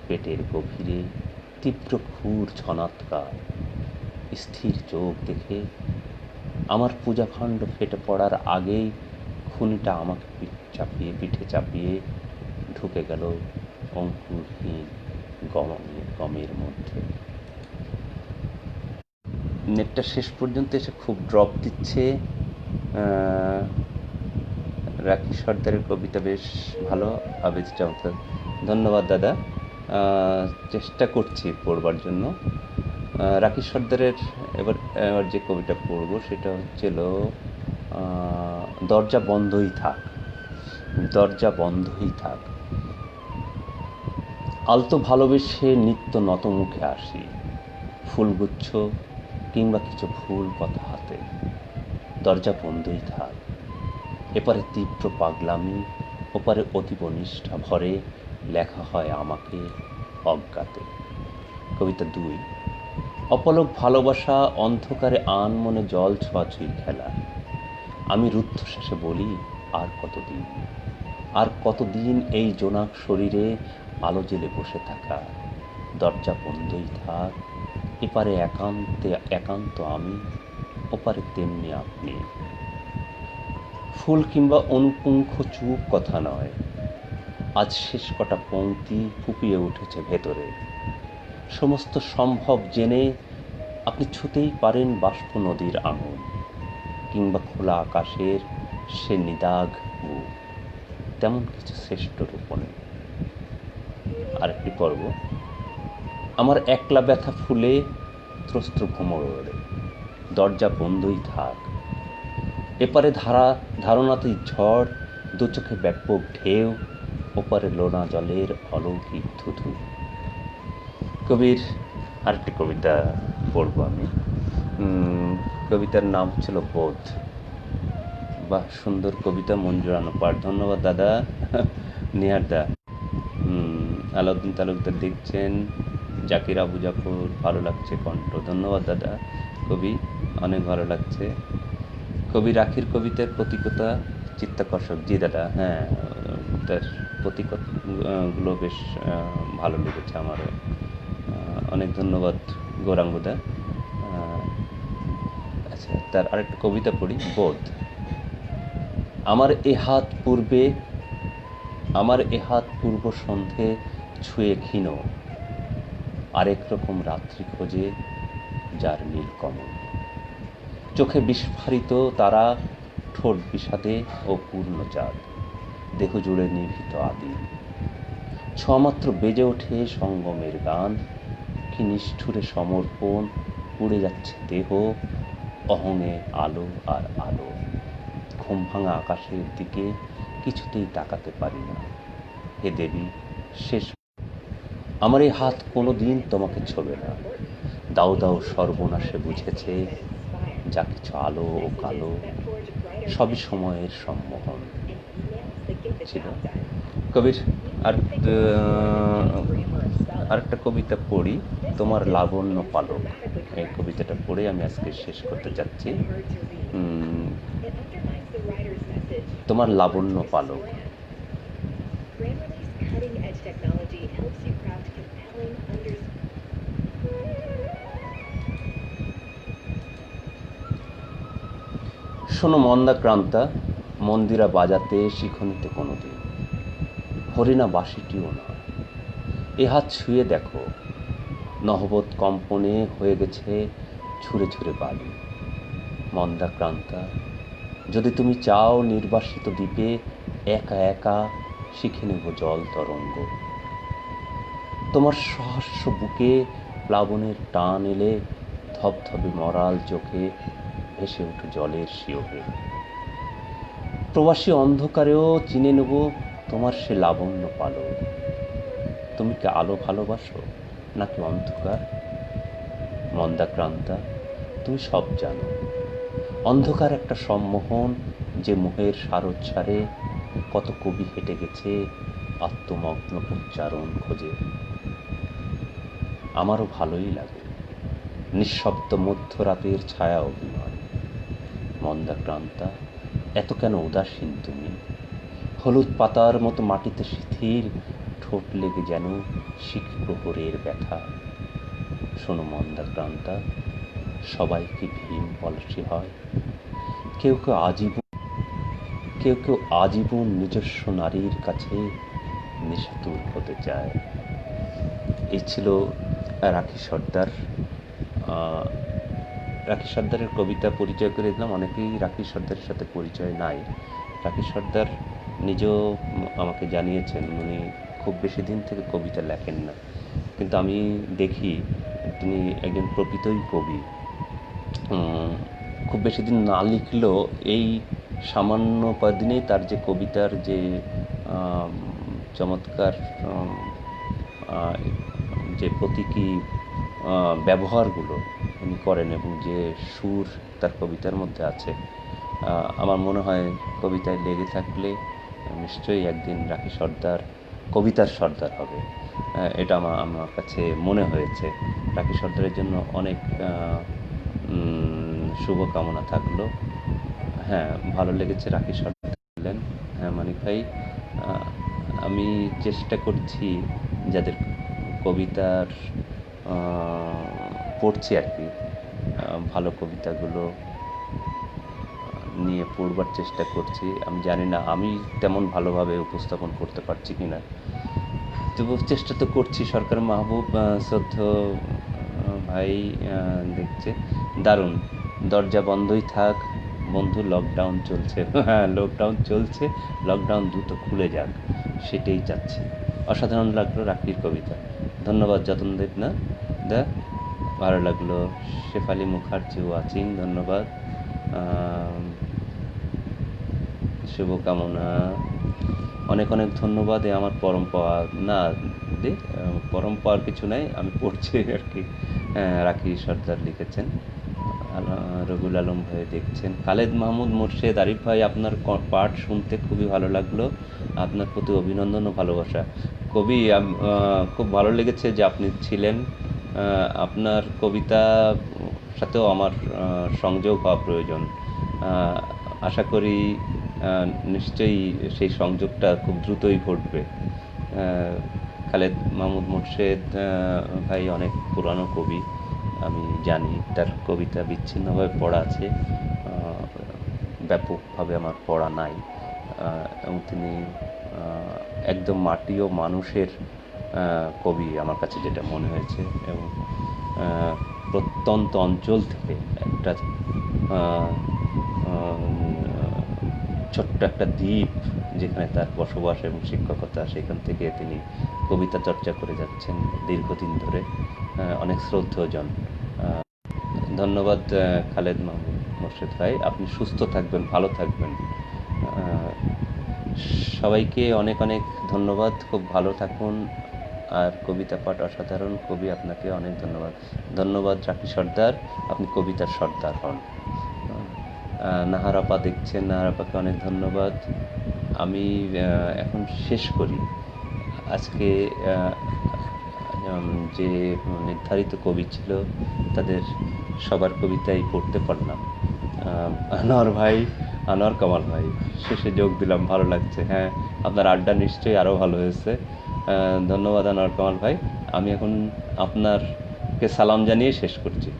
পেটের গভীরে তীব্র ঘুর ঝনৎকার। স্থির চোখ দেখে আমার পূজাখণ্ড ফেটে পড়ার আগেই খুনিটা আমাকে পিঠে চাপিয়ে ঢুকে গেল অঙ্কুরহীন গমের মধ্যে। নেটটা শেষ পর্যন্ত এসে খুব ড্রপ দিচ্ছে। রাখি সর্দারের কবিতা বেশ ভালো, আবেদ চমৎকার। ধন্যবাদ দাদা, চেষ্টা করছি পড়বার জন্য। রাখি সর্দারের এবার যে কবিতা পড়ব সেটা হচ্ছিল দরজা বন্ধই থাক। দরজা বন্ধই থাক। আলতো ভালোবেসে নিত্য নত মুখে আসি, ফুলগুচ্ছ কিংবা কিছু ভুল কথা হাতে। দরজা বন্ধই থাক। এপারে তীব্র পাগলামি, ওপারে অতীব নিষ্ঠা ভরে লেখা হয় আমাকে অজ্ঞাতে। কবিতা 2। অপলক ভালোবাসা অন্ধকারে আনমনে জল ছোঁয়াছুঁই খেলা। আমি রুদ্ধশ্বাসে বলি আর কতদিন, আর কতদিন এই জোনাক শরীরে আলো জেলে বসে থাকা। দরজা বন্ধই থাক। এপারে একান্ত আমি, ওপারে তেমনি আপনি। ফুল কিংবা অনুপুঙ্খ চুপ কথা নয়, আজ শেষ কটা পংক্তি ফুপিয়ে উঠেছে ভেতরে। সমস্ত সম্ভব জেনে আপনি ছুতেই পারেন বাষ্প নদীর আঙুল কিংবা খোলা আকাশের সে নিদাঘ বুক। তেমন কিছু শ্রেষ্ঠ রূপণে। আরেকটি পর্ব। আমার একলা ব্যথা ফুলে ত্রস্ত ভ্রমরে। দরজা বন্ধই থাক। এপারে ধারণাতেই ঝড়, দু চোখে ব্যাপক ঢেউ, ওপারে লোনা জলের অলৌকিক ধুধু। কবির আরেকটি কবিতা পড়ব আমি। কবিতার নাম হচ্ছিল বোধ। বাহ, সুন্দর কবিতা, মন জুড়ানো পাঠ। ধন্যবাদ দাদা। নিহার দা, আলাউদ্দিন তালুকদার দেখছেন, জাকির আবু জাফর, ভালো লাগছে কণ্ঠ। ধন্যবাদ দাদা। কবি অনেক ভালো লাগছে। কবি রাখির কবিতার প্রতীকতা চিত্তাকর্ষক। জি দাদা, হ্যাঁ, তার প্রতীকগুলো বেশ ভালো লেগেছে আমারও। অনেক ধন্যবাদ গৌরাঙ্গদা। আচ্ছা, তার আরেকটা কবিতা পড়ি, বোধ। আমার এ হাত পূর্ব সন্ধে ছুঁয়ে ক্ষীণ, আরেক রকম রাত্রি খোঁজে যার নীল কমল। চোখে বিস্ফারিত তারা, ঠোঁট বিষাদে ও পূর্ণ চাঁদ, দেহ জুড়ে নিভৃত আদি। ছমাত্র বেজে ওঠে সঙ্গমের গান, কি নিষ্ঠুরে সমর্পণ, উড়ে যাচ্ছে দেহ অহঙে আলো আর আলো। ঘুম ভাঙা আকাশের দিকে কিছুতেই তাকাতে পারি না। হে দেবী, শেষ আমার এই হাত কোনো দিন তোমাকে ছোবে না। দাও দাও সর্বনাশে বুঝেছে যা কিছু আলো ও কালো সবই সময়ের সম্মোহন ছিল। কবির আরেকটা কবিতা পড়ি, তোমার লাবণ্য পালক। এই কবিতাটা পড়ে আমি আজকে শেষ করতে যাচ্ছি। তোমার লাবণ্য পালক। শোনো মন্দাক্রান্তা, মন্দিরা বাজাতে শিখনিতে কোনোদিন, হরিণা বাঁশিটিও না। এ হাত ছুঁয়ে দেখো, নহবত কম্পনে হয়ে গেছে ছুঁড়ে ছুঁড়ে বালি। মন্দাক্রান্তা, যদি তুমি চাও নির্বাসিত দ্বীপে একা একা শিখে নেব জল তরঙ্গ। তোমার সহস্র বুকে প্লাবনের টান এলে ধবধবে মরাল চোখে ভেসে উঠে জলের শিওরে। প্রবাসী অন্ধকারেও চিনে নেব তোমার সে লাবণ্য পালক। তুমি কি আলো ভালোবাসো নাকি অন্ধকার? মন্দাক্রান্তা, তুমি সব জানো। অন্ধকার একটা সম্মোহন, যে মোহের সারোচ্চারে কত কবি হেঁটে গেছে আত্মমগ্ন উচ্চারণ খোঁজে। আমারও ভালোই লাগে নিঃশব্দ মধ্যরাতের ছায়া অভিমান। মন্দাক্রান্তা, এত কেন উদাসীন তুমি? হলুদ পাতার মতো মাটিতে শিথিল, ঠোঁট লেগে যেন শিখ প্রহরের ব্যথা। শোনো মন্দাক্রান্তা, সবাই কি ভীম পলাশী হয়? কেউ কেউ আজীবন, কেউ কেউ আজীবন নিজস্ব নারীর কাছে নিষ্ঠুর হতে চায়। এই ছিল রাখি সর্দার। রাখি সর্দারের কবিতা পরিচয় করে দিলাম। অনেকেই রাখি সর্দারের সাথে পরিচয় নাই। রাখি সর্দার নিজেও আমাকে জানিয়েছেন উনি খুব বেশি দিন থেকে কবিতা লেখেন না, কিন্তু আমি দেখি তিনি একজন প্রকৃতই কবি। খুব বেশি দিন না লিখলেও এই সামান্য কদিনেই তার যে কবিতার যে চমৎকার যে প্রতীকী ব্যবহারগুলো উনি করেন এবং যে সুর তার কবিতার মধ্যে আছে, আমার মনে হয় কবিতায় লেগে থাকলে নিশ্চয়ই একদিন রাখি সর্দার কবিতার সর্দার হবে। এটা আমার কাছে মনে হয়েছে। রাখি সর্দারের জন্য অনেক শুভকামনা থাকলো। হ্যাঁ, ভালো লেগেছে রাখি সর্দার বললেন। হ্যাঁ মানিক ভাই, আমি চেষ্টা করছি যাদের কবিতার পড়ছি আর কি, ভালো কবিতাগুলো নিয়ে পড়বার চেষ্টা করছি। আমি জানি না আমি তেমন ভালোভাবে উপস্থাপন করতে পারছি কি না, তবু চেষ্টা তো করছি। সরকার মাহবুব শ্রদ্ধ ভাই দেখছে, দারুণ, দরজা বন্ধই থাক বন্ধু, লকডাউন চলছে। হ্যাঁ, লকডাউন চলছে, লকডাউন দ্রুত খুলে যাক, সেটাই চাচ্ছি। অসাধারণ লাগলো রাখির কবিতা। ধন্যবাদ যতন দেব না দা, ভালো লাগলো। শেফালি মুখার্জি ওয়াচিং, ধন্যবাদ, শুভকামনা, অনেক অনেক ধন্যবাদ। আমার পরম পাওয়া না দে, পরম পাওয়ার কিছু নাই, আমি পড়ছি আর কি। রাখি সর্দার লিখেছেন। রবিউল আলম ভাই দেখছেন। খালেদ মাহমুদ মোর্শেদ, আরিফ ভাই আপনার পাঠ শুনতে খুবই ভালো লাগলো, আপনার প্রতি অভিনন্দন ও ভালোবাসা। কবি, খুব ভালো লেগেছে যে আপনি ছিলেন। আপনার কবিতা সাথেও আমার সংযোগ হওয়া প্রয়োজন। আশা করি নিশ্চয়ই সেই সংযোগটা খুব দ্রুতই ঘটবে। খালেদ মাহমুদ মোর্শেদ ভাই অনেক পুরানো কবি, আমি জানি। তার কবিতা বিচ্ছিন্নভাবে পড়া আছে, ব্যাপকভাবে আমার পড়া নাই। এবং তিনি একদম মাটি ও মানুষের কবি আমার কাছে যেটা মনে হয়েছে। এবং প্রত্যন্ত অঞ্চল থেকে একটা ছোট্ট একটা দ্বীপ যেখানে তার বসবাস এবং শিক্ষকতা, সেখান থেকে তিনি কবিতা চর্চা করে যাচ্ছেন দীর্ঘদিন ধরে। অনেক শ্রদ্ধেয়জন। ধন্যবাদ খালেদ মাহমুদ মোর্শেদ ভাই, আপনি সুস্থ থাকবেন, ভালো থাকবেন। সবাইকে অনেক অনেক ধন্যবাদ, খুব ভালো থাকুন। আর কবিতা পাঠ অসাধারণ, কবি আপনাকে অনেক ধন্যবাদ। ধন্যবাদ রাখি সর্দার, আপনি কবিতার সর্দার হন। নাহার আপা দেখছেন, নাহার আপাকে অনেক ধন্যবাদ। আমি এখন শেষ করি। আজকে যে নির্ধারিত কবি ছিল তাদের সবার কবিতাই পড়তে পারলাম। আনোয়ার ভাই, আনোয়ার কামাল ভাই, শেষে যোগ দিলাম, ভালো লাগছে। হ্যাঁ, আপনার আড্ডা নিশ্চয়ই আরও ভালো হয়েছে। ধন্যবাদ আনোয়ার কামাল ভাই। আমি এখন আপনারকে সালাম জানিয়ে শেষ করছি।